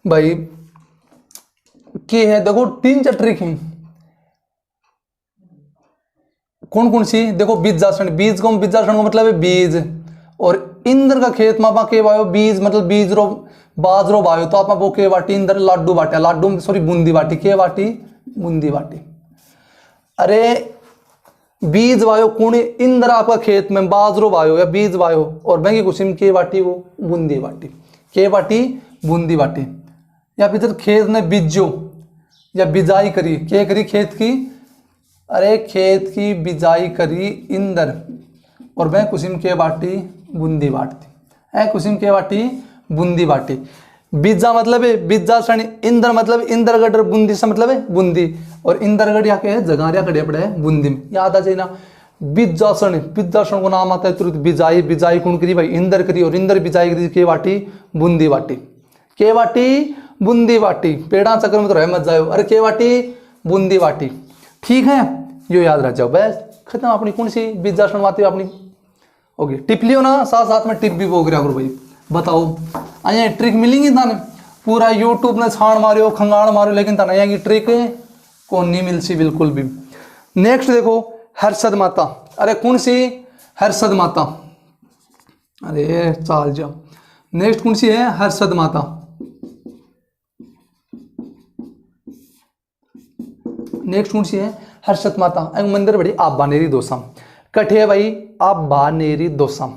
भाई के है देखो 3-4 ट्रिक हैं। कौन कौन सी? देखो बिज्जासन, बीज को बिज्जासन को मतलब है बीज, और इंद्र का खेत में के वायो बीज मतलब बीज रो बाजरो वायो, तो आप वो के बाटी इंद्र लाडू बाटे, लाडू सॉरी बूंदी बाटी, के बाटी बूंदी बाटी। अरे बीज वायो कौन? इंद्र आपका खेत में बाजरो वायो या बीज वायो, और बैंगी कुछ के बाटी वो बूंदी बाटी, के बाटी बूंदी बाटी। या फिर खेत में बीजो या बिजाई करी, क्या करी? खेत की, अरे खेत की बिजाई करी इंदर, और वह कुसिम के बाटी बूंदी बाटी, है कुसिम के बाटी बूंदी बाटी। बिज्जा मतलब है बिज्जासन, इंदर मतलब इंद्रगढ़, और बूंदी से मतलब है बूंदी, और इंद्रगढ़ या के जगारिया कड़े पड़े है बूंदी में। याद आ जाए ना। बिज्जासन, बिज्जासन को नाम आता है तुरंत बिजाई, बिजाई कौन करी भाई? इंदर करी, और इंदर बिजाई करी के बाटी बूंदी बाटी, के बाटी बूंदी बाटी। पेड़ा चक्कर में तो रह मत जाओ। अरे के बाटी बूंदी बाटी, ठीक है, यो याद रख जाओ। बस खत्म अपनी कौन सी बिज्जासन बातें अपनी ओके। टिप लियो ना, साथ साथ में टिप भी बोग रहा करो भाई। बताओ अया ट्रिक मिलेंगी थाने? पूरा यूट्यूब ने छाण मारो, खंगाण मारो, लेकिन थाने यहाँ की ट्रिक कौन नहीं मिल सी बिल्कुल भी। नेक्स्ट देखो हर्षद माता। अरे कौन सी? हर्षद माता। अरे चाल जाओ। नेक्स्ट कौन सी है? हर्षद माता। नेक्स्ट कौन सी है? हर्षद माता। मंदिर बड़ी आबानेरी दोसम कठे है भाई, आबानेरी दोसम।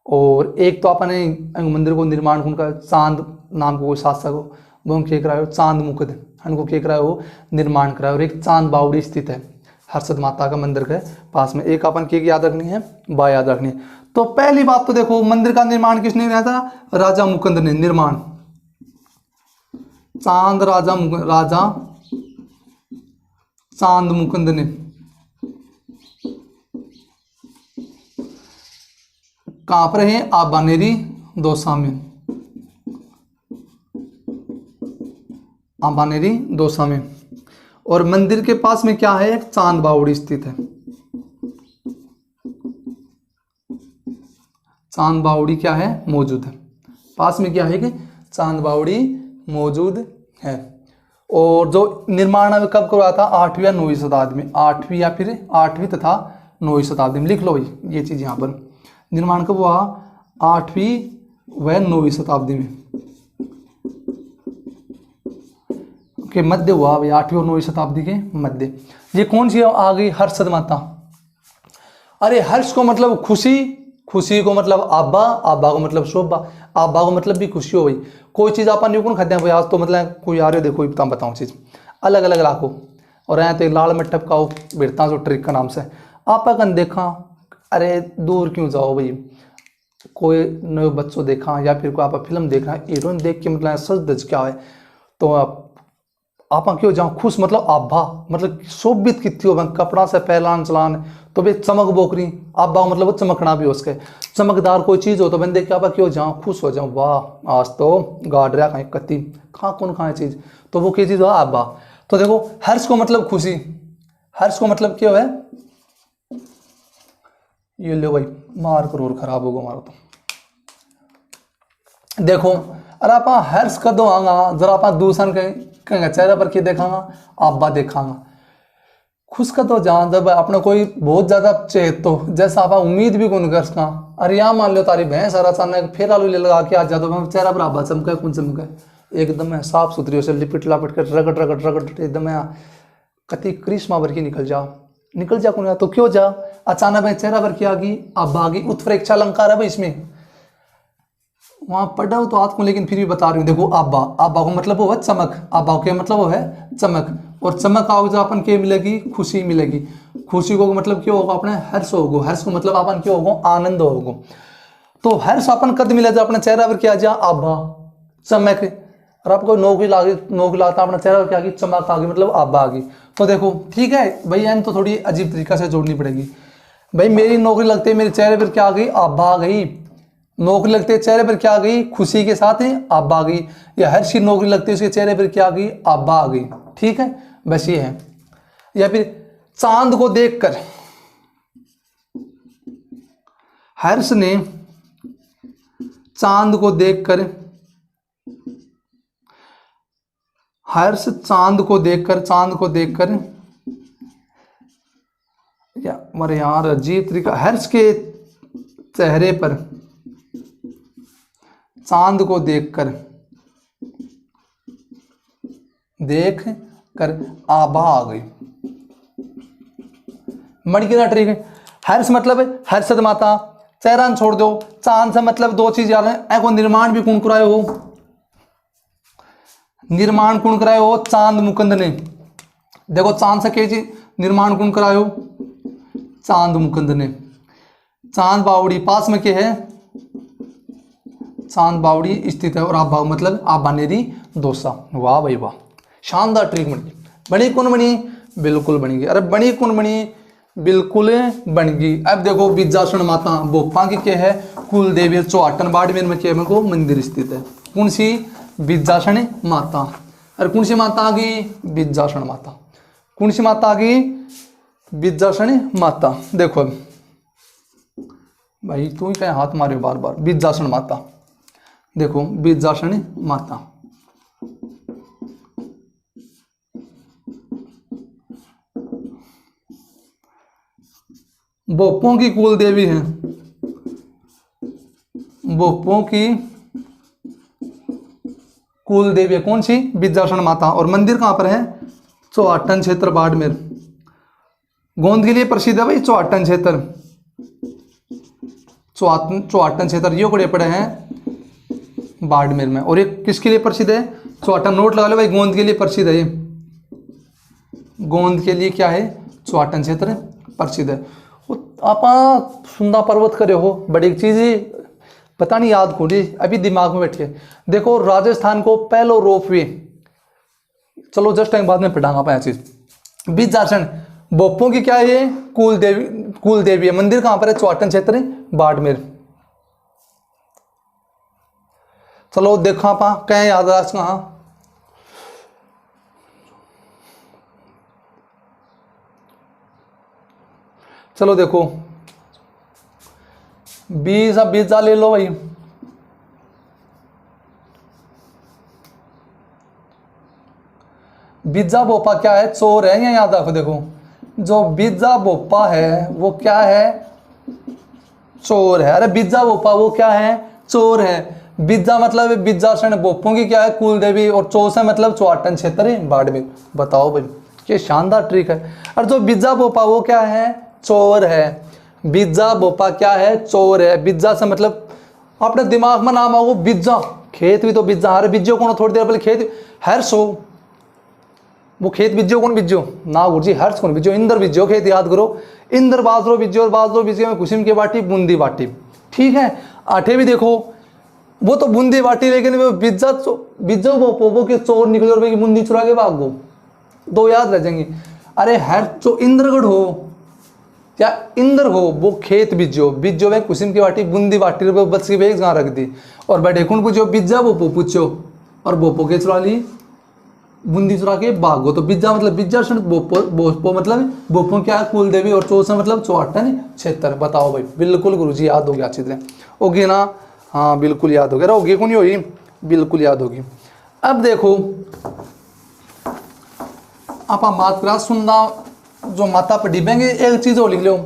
और एक तो अपने मंदिर को निर्माण उनका चांद नाम को शासक हो वो के करायो, चांद मुकुद हनको के करायो निर्माण करायो, और एक चांद बावड़ी स्थित है हर्षद माता का मंदिर के पास में। एक अपन के याद रखनी है, बा याद रखनी है। तो पहली बात तो देखो, मंदिर का निर्माण किसने किया था? राजा मुकुंद ने। निर्माण चांद राजा चांद मुकुंद ने। कहां पर है? आबानेरी दौसा में। आबानेरी दौसा में। और मंदिर के पास में क्या है? एक चांद बावड़ी स्थित है। चांद बावड़ी क्या है? मौजूद है। पास में क्या है कि चांद बावड़ी मौजूद है। और जो निर्माण कब करवाया था? 8वीं या 9वीं शताब्दी में। 8वीं या फिर 8वीं तथा 9वीं शताब्दी में। लिख लो भाई ये चीज यहाँ पर। निर्माण कब हुआ? 8वीं व 9वीं शताब्दी में के मध्य हुआ भाई। 8वीं और 9वीं शताब्दी के मध्य। ये कौन सी आ गई? हर्षद माता। अरे हर्ष को मतलब खुशी, खुशी को मतलब आबा, आबा को मतलब शोभा, आबा को मतलब भी खुशी हो गई। कोई चीज़ आप नहीं कौन खाते हैं भाई? आज तो मतलब कोई आ रहे हो, देखो इतना बताऊँ चीज़ अलग अलग राखो और यहाँ तो लाल में टपकाओ बिरता जो ट्रिक का नाम से आपा कन देखा। अरे दूर क्यों जाओ भाई? कोई नए बच्चों देखा या फिर कोई आप फिल्म देख रहा है, हीरोइन देख के मतलब सच दज क्या है तो आप क्यों जाओ खुश, मतलब आभा मतलब शोभित कितनी हो कपड़ा से पहलान चलान तो भी चमक बोकरी। आभा मतलब वो चमकना भी उसके चमकदार कोई चीज़ हो तो बंदे क्या क्यों जाओ खुश हो जाओ, वाह आज तो गाड़ रहा कहीं कत्ती कहाँ कौन कहाँ चीज़, तो वो क्या चीज़ हुआ? आभा। तो देखो हर्ष को मतलब खुशी, हर्ष को मतलब क्या है? ये लो भाई मार करोड़ खराब होगा हमारा। तो देखो अरे आप हर्ष कदों आगा जरा आप दूसरा कहेंगे चेहरे पर क्या देखागा? आबा देखागा। खुश का तो जहाँ जब अपना कोई बहुत ज्यादा चेत तो जैसा आप उम्मीद भी कौन कर सका। अरे यहाँ मान लो तारी भैंस सारा अचानक फिर आलू ले लगा के आ जाता तो चेहरा पर आबा चमका कौन चमका? एकदम है साफ सुथरी उसे लिपट लापट कर रगड़ रगड़ रगड़ एकदम है कति करिश्मा भर की निकल जा कौन तो क्यों जा? अचानक में चेहरा पर क्या आ गई? आबा आ गई। उत्प्रेक्षा अलंकार है भाई इसमें, वहां पढ़ा हो तो आज को, लेकिन फिर भी बता रही हूँ। देखो आबा, आबा को मतलब वो है चमक, आबा के मतलब वो है चमक। और चमक आओगे जो अपन के मिलेगी? खुशी मिलेगी। खुशी को मतलब क्यों होगा? अपने हर्ष होगो। हर्ष को मतलब अपन क्यों होगो? आनंद होगो। तो हर्ष अपन कद मिले जो अपने चेहरा पर क्या जा? आबा चमक। और आपको नौकरी लाता अपना चेहरा पर क्या आ गई? चमक आ गई, मतलब आबा आ गई। तो देखो ठीक है भाई, एन तो थोड़ी अजीब तरीका से जोड़नी पड़ेगी भाई। मेरी नौकरी लगते मेरे चेहरे पर क्या आ गई? आबा आ गई। नौकरी लगते चेहरे पर क्या आ गई? खुशी के साथ ही आबा आ गई। या हर्ष की नौकरी लगती उसके चेहरे पर क्या आ गई? आबा आ गई। ठीक है बस ये है। या फिर चांद को देखकर हर्ष ने चांद को देखकर, हर्ष चांद को देखकर या मरे यार अजीब तरीका। हर्ष के चेहरे पर चांद को देख कर आभा आ गई। मणिकिना ट्रिक। हर्ष मतलब हर्षद माता, चेहरा छोड़ दो। चांद से मतलब दो चीज याद है को निर्माण भी कौन कराए हो? निर्माण कौन कराए हो? चांद मुकुंद ने। देखो चांद से क्या चीज निर्माण कौन कराए हो? चांद मुकुंद ने। चांद बावड़ी पास में क्या है? चांद बावड़ी स्थित है। और आबा मतलब आबानेरी दौसा। वाह भाई वाह, शानदार ट्रिक बनी। बनी कौन बनी? बिल्कुल बनेगी। अरे बनी कौन बनी? बिल्कुल बन गई। अब देखो विद्याषण माता भोपा की क्या है? कुल देवी चौहाटन बाड़मेर में क्या को मंदिर स्थित है? कौन सी? विद्याषण माता। अरे कौन सी माता आ गई? विद्याषण माता। कौन सी माता आ गई? विद्याषण माता। देखो भाई तू ही क्या हाथ मारे बार बार। विद्याषण माता देखो, विद्याषण माता। भोपों की कुल देवी है। भोपों की कुल देवी है कौन सी? विद्याषण माता। और मंदिर कहां पर है? चौहाटन क्षेत्र बाड़मेर। गोंद के लिए प्रसिद्ध है भाई चौहाटन क्षेत्र। चौहाटन क्षेत्र ये बड़े पड़े हैं बाड़मेर में। और ये किसके लिए प्रसिद्ध है? चौहाटन। नोट लगा लो भाई, गोंद के लिए प्रसिद्ध है ये। गोंद के लिए क्या है? चौहाटन क्षेत्र प्रसिद्ध है। आप सुंदा पर्वत करे हो बड़ी चीज़ ही पता नहीं याद खोली अभी दिमाग में बैठी है। देखो राजस्थान को पहलो रोपवे, चलो जस्ट टाइम बाद में पढ़ाऊंगा पाया चीज। बीजासन बोपों की क्या है ये कुल देवी है। मंदिर कहां पर है? चौहाटन क्षेत्र बाड़मेर। चलो देखो आप कहें याद राज कहाँ। चलो देखो बीजा ले लो भाई। बीजा बोपा क्या है? चोर है। या याद रखो, देखो जो बीजा बोपा है वो क्या है? चोर है। अरे बीजा बोपा वो क्या है? चोर है। बीजा मतलब बीजासन बोपों की क्या है? कुल देवी। और चौस है मतलब चौहाटन क्षेत्र है बाड़मेर। बताओ भाई ये शानदार ट्रिक है। और जो बीजा बोपा वो क्या है? चोर है। बीजा बोपा क्या है? चोर है। बीजा से मतलब अपने दिमाग में नाम आओ बीजा, खेत भी तो बीजा। अरे बीजो कौन थोड़ी देर पहले खेत हर्ष हो, वो खेत बीजो कौन बीजो ना गुरुजी, हर्ष कौन बीजो? इंद्र बीजो खेत, याद करो। इंद्र बाजरो बीजो, बाजरो बीजो में कुसुम की बाटी बूंदी बाटी। ठीक है। आठे भी देखो वो तो बूंदी बाटी, लेकिन वो बीजो वो के चोर निकले और बूंदी चुरा के भाग गो, दो याद रह जाएंगे। अरे हर जो इंद्रगढ़ हो या इंद्र हो वो खेत बीजो में कुसुम की बाटी बूंदी बाटी बच की बेग जहाँ रख दी। और बैठे कौन पूछो? बीजा बोपो पूछो, और बोपो के चुरा ली बूंदी चुरा के भागो। तो बीजा मतलब बीजा बोपो मतलब बोपो क्या है? कुल देवी। और चौसा मतलब चौहाटन क्षेत्र। बताओ भाई बिल्कुल गुरुजी याद हो गया अच्छी तरह। ओके ना? हाँ बिल्कुल याद हो गया। होगी कौन होगी? बिल्कुल याद होगी। अब देखो आप बात करा सुंदा जो माता पर डिबेंगे। एक चीज और लिख लो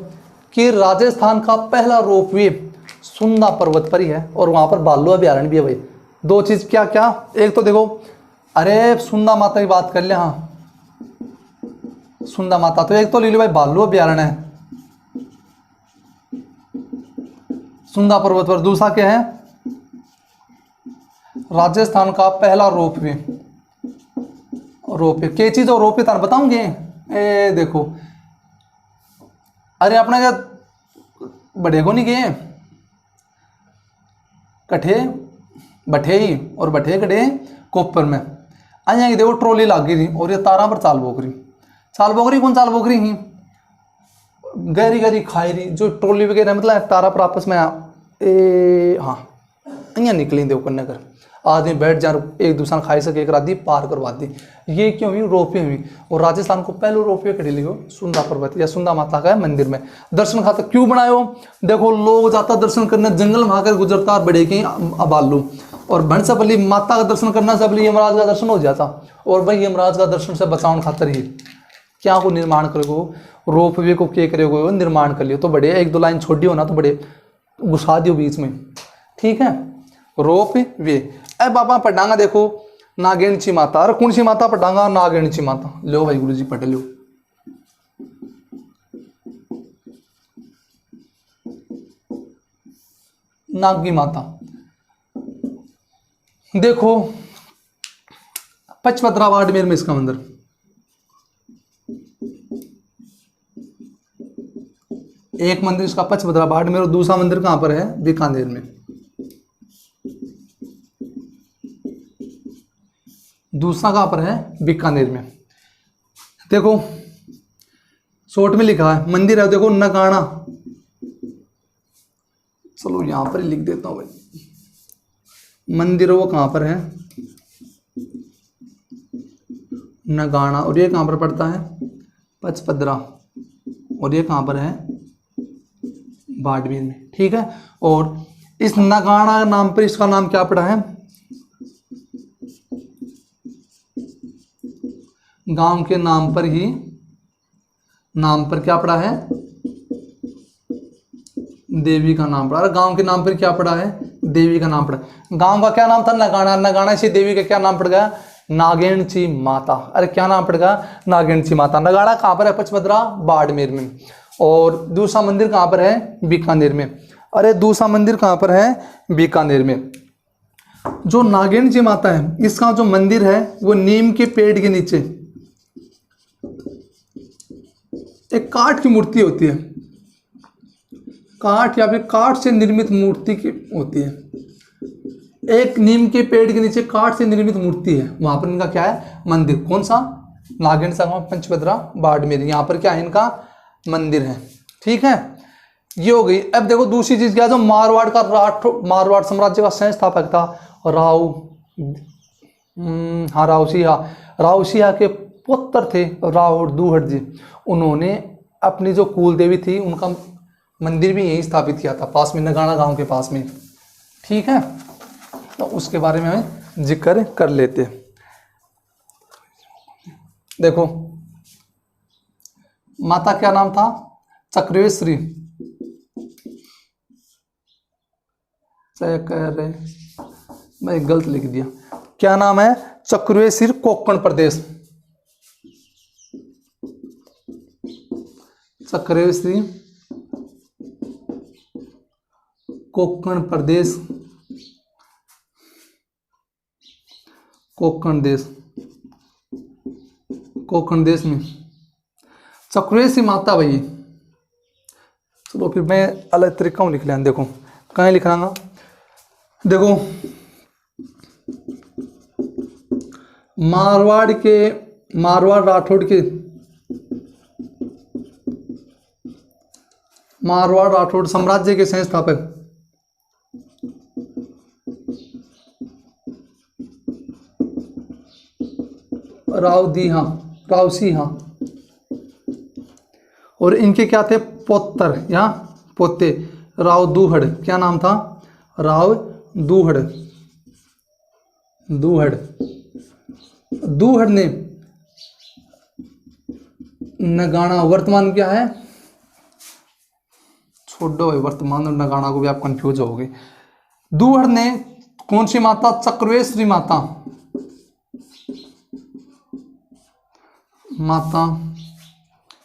कि राजस्थान का पहला रोपवे सुंदा पर्वत पर ही है, और वहां पर बालू अभ्यारण्य भी है भाई। दो चीज क्या क्या? एक तो देखो अरे सुंदा माता की बात कर ले। हाँ सुंदा माता तो एक तो ले लो भाई बालू अभ्यारण्य है सुंदा पर्वत पर। दूसरा क्या है? राजस्थान का पहला रोपवे। के चीज और रोपवे तार बताऊंगे। ए देखो अरे अपना क्या बड़े को नहीं गए कठे बठे ही और बठे कठे कोपर में आया देखो ट्रॉली लाग गई थी और ये तारा पर चाल बोकरी कौन चाल बोकरी ही गहरी गहरी खाई रही जो ट्रॉली वगैरह मतलब तारा पर आपस में हाँ अं निकली दे करने कर आदमी बैठ जा एक दूसरा खाई सके एक रात दी पार करवा दी। ये क्यों हुई? रोपवे हुई। और राजस्थान को पहले रोपवे कड़ी लिखो सुंदा पर्वत या सुंदा माता का मंदिर में दर्शन खाता क्यों बनायो? देखो लोग जाता दर्शन करने जंगल में आकर गुजरता बड़े के अबालू और भंसपल्ली माता का दर्शन करना से पहले यमराज का दर्शन हो जाता। और भाई यमराज का दर्शन से बचाव खातर ही क्या को निर्माण करेगो रोपवे को क्या करेगो निर्माण कर लियो। तो बड़े एक दो लाइन छोड़ी हो ना तो बड़े घुसा दियो बीच में। ठीक है रोपवे। अब बाबा पढ़ांगा देखो नागेणची माता। अरे कौन सी माता पढ़ांगा? नागेणची माता। लो भाई गुरुजी पढ़ लो। नागी माता देखो पचपदरा बाड़मेर में इसका मंदिर। एक मंदिर इसका पचपदरा बाड़मेर और दूसरा मंदिर कहां पर है? बीकानेर में। दूसरा कहां पर है? बीकानेर में। देखो शॉर्ट में लिखा है मंदिर है देखो नगाना। चलो यहां पर ही लिख देता हूं भाई मंदिर वो कहां पर है? नगाना। और ये कहां पर पड़ता है? पचपदरा। और ये कहां पर है? बाड़मेर में। ठीक है। और इस नगाना नाम पर इसका नाम क्या पड़ा है? गांव के नाम पर ही क्या पड़ा है? देवी का नाम पड़ा। गांव के नाम पर क्या पड़ा है? देवी का नाम पड़ा। गांव का क्या नाम था? नगाना। नगाना से देवी का क्या नाम पड़ गया? नागेणची माता। अरे क्या नाम पड़ गया? नागेणची माता। नगाना कहां पर है? पचपदरा बाड़मेर में। और दूसरा मंदिर कहां पर है? बीकानेर में। अरे दूसरा मंदिर कहां पर है? बीकानेर में। जो नागेणची माता है इसका जो मंदिर है वो नीम के पेड़ के नीचे एक काठ की मूर्ति होती है। काठ या फिर काठ से निर्मित मूर्ति की होती है। एक नीम के पेड़ के नीचे काठ से निर्मित मूर्ति है, वहां पर इनका क्या है, मंदिर। कौन सा? नागेंद्र संगम पंचभद्रा बाड़मेर, यहाँ पर क्या है, इनका मंदिर है। ठीक है, ये हो गई। अब देखो दूसरी चीज क्या है, जो मारवाड़ का मारवाड़ साम्राज्य का संस्थापक था रावसिया के पुत्र थे राव दूहड़ जी। उन्होंने अपनी जो कुल देवी थी उनका मंदिर भी यहीं स्थापित किया था, पास में नगाना गांव के पास में। ठीक है, तो उसके बारे में हमें जिक्र कर लेते हैं। देखो माता क्या नाम था, चक्रवेश्वरी, मैं गलत लिख दिया, क्या नाम है, चक्रवेश्वरी, कोंकण प्रदेश, चक्रवेश्वरी कोंकण प्रदेश, कोंकण देश में चक्रवेश्वरी माता भाई। चलो फिर मैं अलग तरीका लिख लिया, देखो कहाँ लिख रहा, देखो मारवाड़ राठौड़ साम्राज्य के संस्थापक रावसिंहा, और इनके क्या थे, पुत्र या पोते, राव दूहड़। क्या नाम था, राव दूहड़ ने नगाना, वर्तमान क्या है, छोड़ो वर्तमान और नगाना को भी आप कंफ्यूज होगे। दूहड़ ने कौन सी माता, चक्रवेश्वरी माता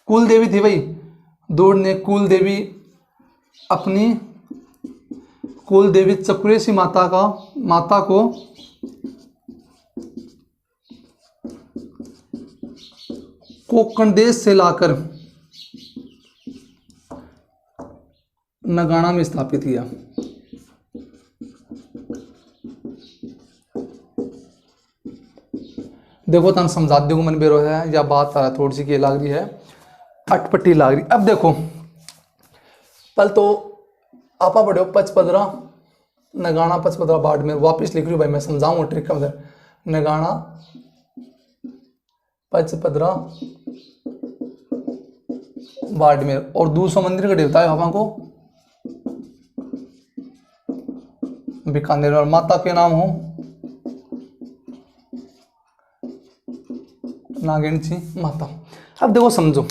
कुल देवी थी भाई। दूहड़ ने अपनी कुल देवी चक्रवेश्वरी माता को कोंकण देश से लाकर नगाना में स्थापित किया। देखो तन समझा दो मन बेरो है या बात थोड़ी सी लाग रही है, अटपटी लाग रही। अब देखो पल तो आपा पढ़ो पचपदरा नगाना, पचपदरा बाड़मेर, वापिस लिख रही हूँ भाई, मैं समझाऊंगा ट्रिक का मतलब। नगाना, पचपदरा, बाड़मेर, और 200 मंदिर का देवता है हवा को बीकानेर, और माता के नाम हो नागेंद्र माता। अब देखो समझो,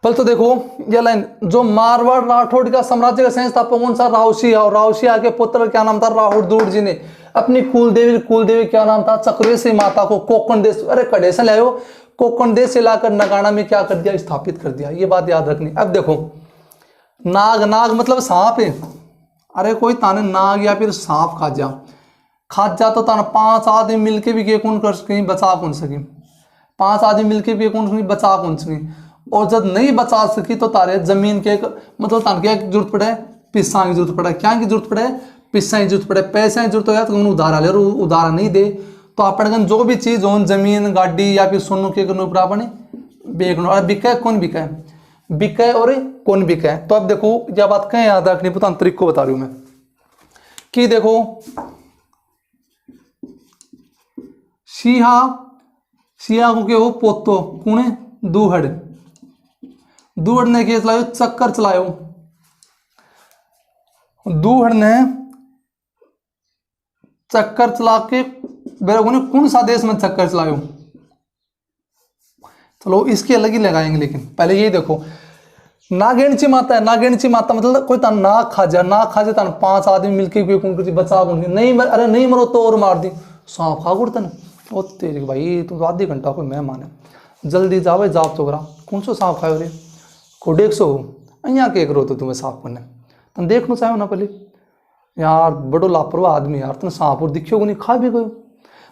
पहले तो देखो ये लाइन, जो मारवाड़ राठौड़ का साम्राज्य का संस्थापक कौन सा, रावसिया, और रावसिया के पुत्र क्या नाम था, राहुल दूर जी ने अपनी कुलदेवी क्या नाम था, चक्रवेश्वरी माता को कोंकण देश, अरे कड़े से लाओ, कोंकण देश से लाकर नगाना में क्या कर दिया, स्थापित कर दिया। ये बात याद रखनी। अब देखो नाग मतलब सांप है, अरे कोई ताने नाग या फिर सांप खा जा तो ताना 5 आदमी मिलके भी कौन कर सके, बचा कौन सके, 5 आदमी मिलके भी कौन बचा कौन सके। और जब नहीं बचा सकी तो तारे जमीन के मतलब तान क्या जरूरत पड़े, पिस्सा की जरूरत पड़े, क्या की जरूरत पड़े, पिस्सा की जरूरत पड़े, पैसा की जरूरत हो तो उधार ले, उधार नहीं दे तो अपन जो भी चीज हो, जमीन गाड़ी या फिर सोनू के अपने बेचना, और बिके कौन बिके, बिके और कौन बिके। तो अब देखो यह बात कहीं याद रखनी, पता तरीक को बता रही हूं मैं कि देखो सिया को के हो पोतो कुणे दूहड़ ने के चलायो, चक्कर चलायो, दूहड़ ने चक्कर चला के बेरोगो ने कौन सा देश में चक्कर चलायो। चलो इसकी अलग ही लगाएंगे, लेकिन पहले ये देखो नागेंद्र माता है, नागेंद्र माता मतलब कोई तान नाग खा जाए तान 5 आदमी मिलके बचा नहीं, अरे नहीं मरो तो और मार दी, सांप खा गुड़तन ओ तेरी भाई, तुम तो आधी घंटा कोई मेहमान है, जल्दी जाओ जाप तो करा, कौन सो सांप खाओ रे, को 150 अँ के करो तो तुम्हें सांप करने, तुम देखना चाहो ना पहले यार, बड़ो लापरवाह आदमी यार, तुम सांप और दिखियो को नहीं, खा भी गयो,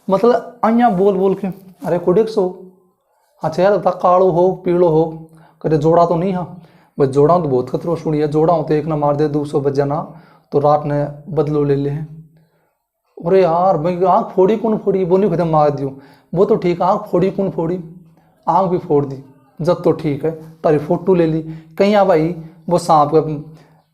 मतलब अँ बोल के अरे को 150, अच्छा यार कालो हो पीलो हो, कदे जोड़ा तो नहीं हाँ, वह जोड़ा तो बहुत खतरो सुनी है, जोड़ा हो तो एक ना मार दे 200 बज जाना तो रात ने बदलो ले ले। अरे यार मैं आँख फोड़ी कौन फोड़ी, वो नहीं खत्म मार दियो, वो तो ठीक, आँख फोड़ी कौन फोड़ी, आँख भी फोड़ दी, जब तो ठीक है तारी फोटो ले ली। कहीं आ भाई वो सांप का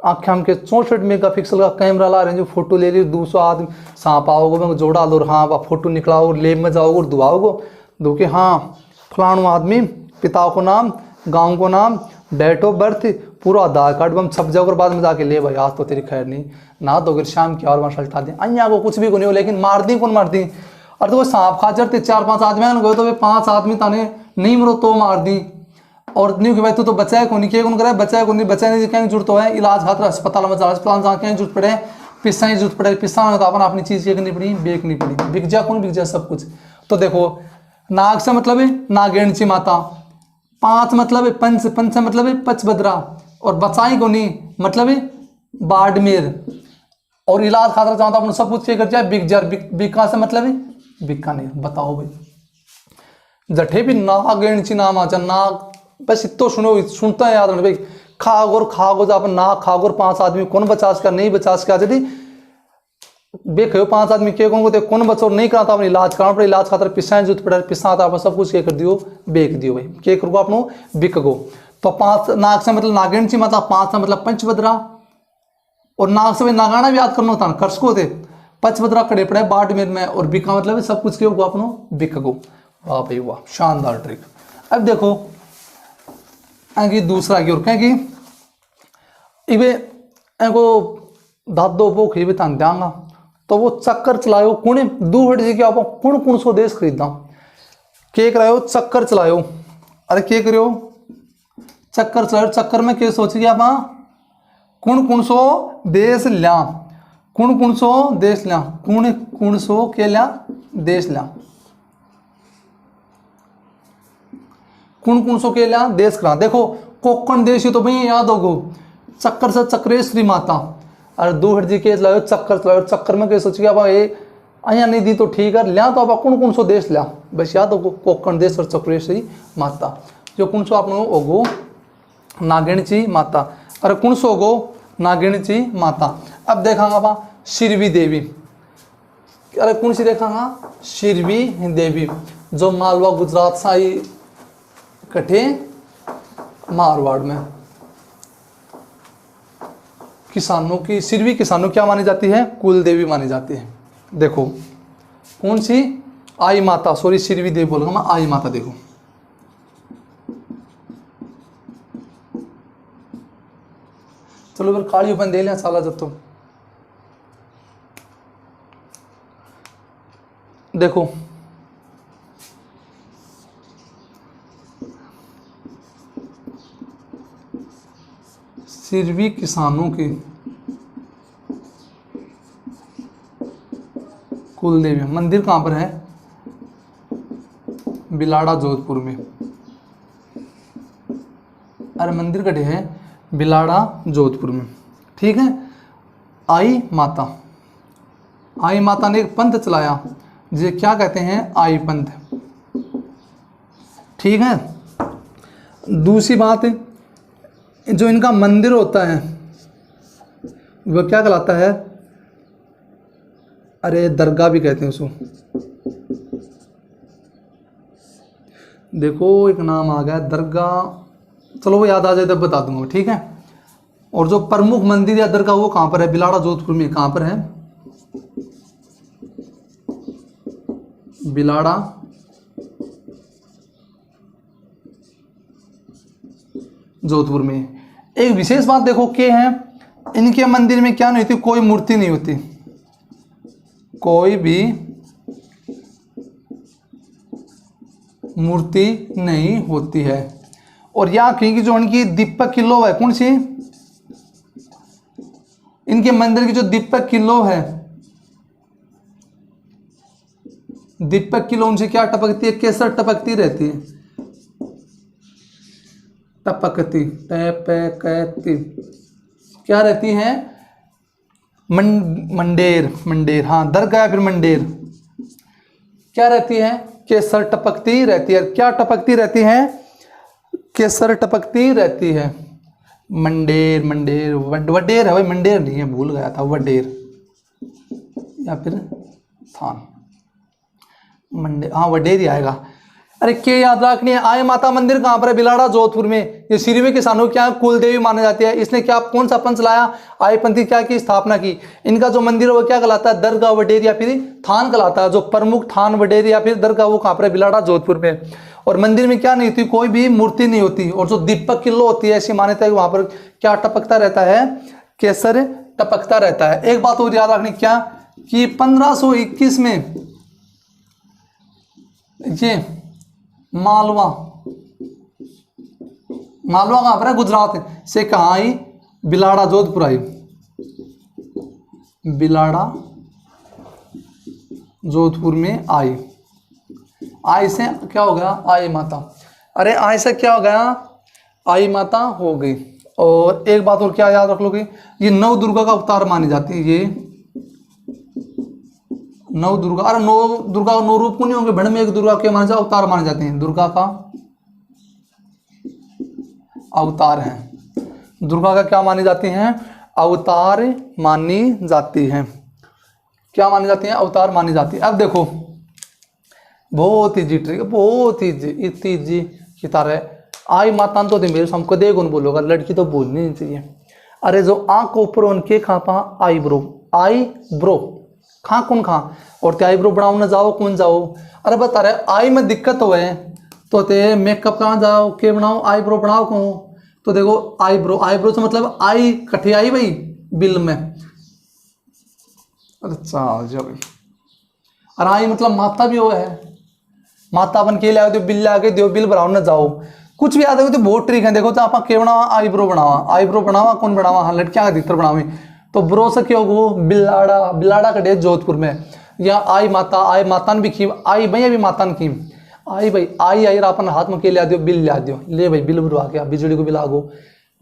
आँखें हम के 64 मेगापिक्सल का कैमरा ला रहे हैं, जो फोटो ले ली 200 आदमी सांप आओगे मैं जोड़ा लो, हाँ फोटो निकलाओ, लेब में जाओगे और दुआओगे दो कि हाँ फलानु आदमी, पिता को नाम, गाँव को नाम, डेट ऑफ बर्थ, पूरा आधार कार्ड बम छप जाओगे, बाद में जाके ले भाई आज तो तेरी खैर नहीं ना, तो अगर शाम की और वहाँ सल्टा दें अन्या को कुछ भी को नहीं हो, लेकिन मार दी कौन मार दी। और तो वो सांप खा जरते 4-5 आदमी गए तो वे 5 आदमी ताने नहीं मरो तो मार दी। और नहीं कि भाई तू तो बचा है कौन, कौन करे बचा है कौन, बचा नहीं कहीं जरूरत तो है, इलाज खातर अस्पताल में जा, अस्पताल जा कहीं जरूरत पड़े, पिस्सा ही जरूरत पड़े, पिस्सा में तो अपन अपनी चीज़ करनी पड़ी, बेचनी पड़ी, बिक जा कौन बिक जा सब कुछ। तो देखो नाग से मतलब है नागेणची माता, 5 मतलब है पंच, पंच से मतलब है पचभद्रा, और बचाई को नहीं मतलब है बाड़मेर, और इलाज खातर चाहता अपन सब कुछ कर जाए बिकजर, बिका से मतलब है बीकानेर। बताओ भाई जठे भी नागेणची नाम आ नाग, बस इतो सुनो, सुनता है याद भाई, खागो जब अपन नाग खागोर 5 आदमी कौन बचास का नहीं बचास का, यदि बेखो 5 आदमी के कौन को कौन बचो नहीं कराता अपन इलाज कराना पड़े, इलाज खातर पिस्सा जरूरत पड़े, पिस्सा आता अपन सब कुछ के कर दियो बेच दियो भाई, के करो अपनो बिक गो। तो 5 नाग से मतलब नागेणची माता, 5 से मतलब पंचभद्रा, और नाग से नागाना भी याद करना होता है कर्सको थे, पचभद्रा खड़े पड़े बाड़मेर में, और बिका मतलब सब कुछ के अपनो बिक गो। वाह भाई वाह शानदार ट्रिक। अब देखो आगे दूसरा की ओर कहेंगे इवे एगो दादो वो खरीबे तान देंगा, तो वो चक्कर चलायो कुणे दूहट जी क्या कुण कुण सो देश खरीदा, के करायो चक्कर चलायो, अरे के करियो चक्कर चलायो, चक्कर में के सोच गया आप कुण कुण सो देश लिया, कुण कुण सो देश लिया, कुण कुण सो के लिया देश लिया, कुण कुण सो के लिया देश करा। देखो कोकण देश तो भाई याद होगो, चक्कर से चक्रेश्वरी माता, अरे दूहट जी के चलायो चक्कर चलायो, चक्कर में के सोच गया भाई अया नहीं दी तो ठीक है लिया, तो आप कुण कुण सो देश लिया, बस याद होगो कोकण देश और चक्रेश्वरी माता। जो कुण सो आप होगो नागेणची माता, अरे कुण सो होगो नागेणची माता। अब देखांगा वहाँ शिरवी देवी, अरे कौन सी देखांगा शिरवी देवी, जो मालवा गुजरात से आई कटे मारवाड़ में, किसानों की शिरवी किसानों क्या मानी जाती है, कुल देवी मानी जाती है। देखो कौन सी आई माता, सॉरी शिरवी देवी बोलूंगा मैं, आई माता। देखो चलो फिर काली ओपन दे लिया साला जब तो। देखो शिरवी किसानों की कुल देवी मंदिर कहाँ पर है, बिलाड़ा जोधपुर में, अरे मंदिर कटे है बिलाड़ा जोधपुर में, ठीक है। आई माता, आई माता ने एक पंथ चलाया जिसे क्या कहते हैं आई पंथ, ठीक है। दूसरी बात जो इनका मंदिर होता है वह क्या कहलाता है, अरे दरगाह भी कहते हैं उसको, देखो एक नाम आ गया दरगाह, चलो वो याद आ जाए तब बता दूंगा, ठीक है। और जो प्रमुख मंदिर या दरगाह वो कहाँ पर है, बिलाड़ा जोधपुर में, कहाँ पर है, बिलाड़ा जोधपुर में। एक विशेष बात देखो क्या है, इनके मंदिर में क्या नहीं होती, कोई मूर्ति नहीं होती, कोई भी मूर्ति नहीं होती है। और यहाँ की जो इनकी दीपक की लो है, कौन सी, इनके मंदिर की जो दीपक की लो है, दीपक की लो उनसे क्या टपकती है, केसर टपकती रहती है, टपकती टपकती क्या रहती है, मंडेर, मंडेर हाँ दरगाह या फिर मंडेर, क्या रहती है, केसर टपकती रहती है। क्या टपकती रहती है, केसर टपकती रहती है। मंडेर, मंडेर, वडेर है भाई, मंडेर नहीं है, भूल गया था, वडेर या फिर थान, मंडेर, हाँ वडेर ही आएगा। अरे के याद रखनी है। आय माता मंदिर कहाँ पर है? बिलाड़ा, जोधपुर में। ये सिरवी किसानों क्या कुल देवी माना जाती है। इसने क्या, कौन सा पंथ लाया? आयपंथी क्या की स्थापना की। इनका जो मंदिर है वो क्या कहलाता है? दरगाह वडेर या फिर थान कहलाता है। जो प्रमुख थान वडेर या फिर दरगाह वो कहाँ पर है? बिलाड़ा, जोधपुर में। और मंदिर में क्या नहीं होती? कोई भी मूर्ति नहीं होती। और जो दीपक किलो होती है, ऐसी मान्यता है कि वहां पर क्या टपकता रहता है? केसर टपकता रहता है। एक बात और याद रखनी, क्या कि 1521 में ये मालवा, मालवा कहां पर है? गुजरात से। कहां आई? बिलाड़ा, जोधपुर आई। बिलाड़ा, जोधपुर में आई। आई से क्या हो गया? आई माता। अरे आई से क्या हो गया? आई माता हो गई। और एक बात और क्या याद रख लोगे, ये नव दुर्गा का अवतार मानी जाती है। ये नव दुर्गा, अरे नौ दुर्गा नौ रूप को नहीं होंगे, भण में एक दुर्गा के माने जाते, अवतार माने जाते हैं। दुर्गा का अवतार है। दुर्गा का क्या मानी जाती हैं? अवतार मानी जाती हैं। क्या मानी जाती हैं? अवतार मानी जाती है। अब देखो, बहुत इजी ट्रिक, बहुत इजी, इतनी इजी की तरह। आई माता तो दे मेरे हमको दे कौन बोलोगा, लड़की तो बोलनी नहीं चाहिए। अरे जो आंख को ऊपर उनके खा पा, आई ब्रो, आई ब्रो खा कौन खा, और ते आई ब्रो बनाओ ना जाओ कौन जाओ। अरे बता रहे आई में दिक्कत हुए तो ते मेकअप कहाँ जाओ के बनाओ, आई ब्रो बनाओ कौन। तो देखो आई ब्रो, आई ब्रो से मतलब आई कठी आई भाई बिल में। अच्छा जब, और आई मतलब माता भी वो है, माता बन के लाओ, बिल ला के दो, बिल बनाओ ना जाओ। कुछ भी आता है तो बहुत ट्रिक है। देखो तो आप के बनावा, आईब्रो बनावा, आईब्रो बनावा कौन बनावा? हाँ लड़कियां अधिकतर बनावे। तो ब्रो से क्या होगा? बिलाड़ा, बिलाड़ा कटे जोधपुर में। या आई माता, आई माता ने भी की, आई भैया भी माता ने की। आई भाई, आई आई अपन हाथ में के लिया दो, बिल लिया दो, ले भाई बिल बुरवा के बिजली को बिल आगो।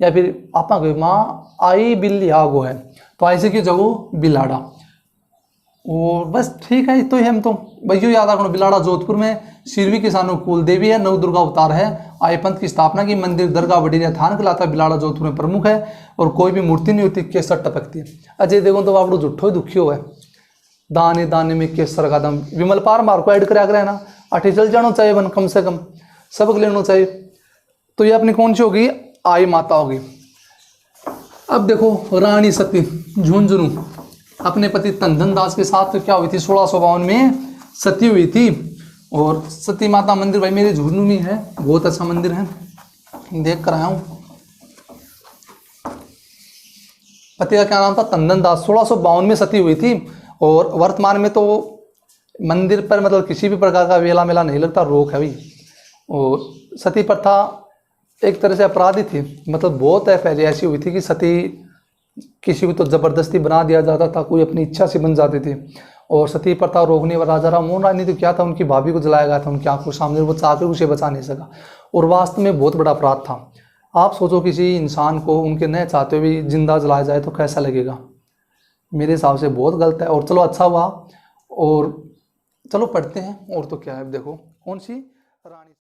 या फिर आपा गए माँ आई बिल लिया गो है, तो आई से क्यों जगो बिलाड़ा। और बस ठीक है, तो हम तो भैया याद रखना, बिलाड़ा जोधपुर में सिरवी किसानों कुल देवी है, नव दुर्गा अवतार है। आय पंथ की स्थापना की, मंदिर दरगाह वडेरिया थान कहलाता है, बिलाड़ा जोधपुर में प्रमुख है। और कोई भी मूर्ति नहीं होती, केसर टपकती है। अजय देखो तो आप झूठो ही दुखी हो है, दाने दाने में केसर का दम। विमल पार मार को ऐड करा है ना, अठे चल जाना चाहिए बन, कम से कम सबक लेना चाहिए। तो ये अपनी कौन सी होगी? आई माता होगी। अब देखो रानी सती झुंझुनू अपने पति तंदन दास के साथ क्या हुई थी? 1652 में सती हुई थी। और सती माता मंदिर भाई मेरे झुंझुनू में है, बहुत अच्छा मंदिर है, देख कर आया हूं। पति का क्या नाम था? तंदन दास। 1652 में सती हुई थी। और वर्तमान में तो मंदिर पर मतलब किसी भी प्रकार का वेला मेला नहीं लगता, रोक है भाई। और सती प्रथा एक तरह से अपराधी थी, मतलब बहुत है पहले ऐसी हुई थी कि सती किसी को तो जबरदस्ती बना दिया जाता था, कोई अपनी इच्छा से बन जाती थी। और सती प्रथा रोकने वाला राजा राम मोहन राय ने तो क्या था, उनकी भाभी को जलाया गया था उनकी आंखों के सामने, वो चाहकर उसे बचा नहीं सका। और वास्तव में बहुत बड़ा अपराध था। आप सोचो किसी इंसान को उनके न चाहते हुए भी जिंदा जलाया जाए तो कैसा लगेगा? मेरे हिसाब से बहुत गलत है। और चलो अच्छा हुआ। और चलो पढ़ते हैं। और तो क्या है, देखो कौन सी रानी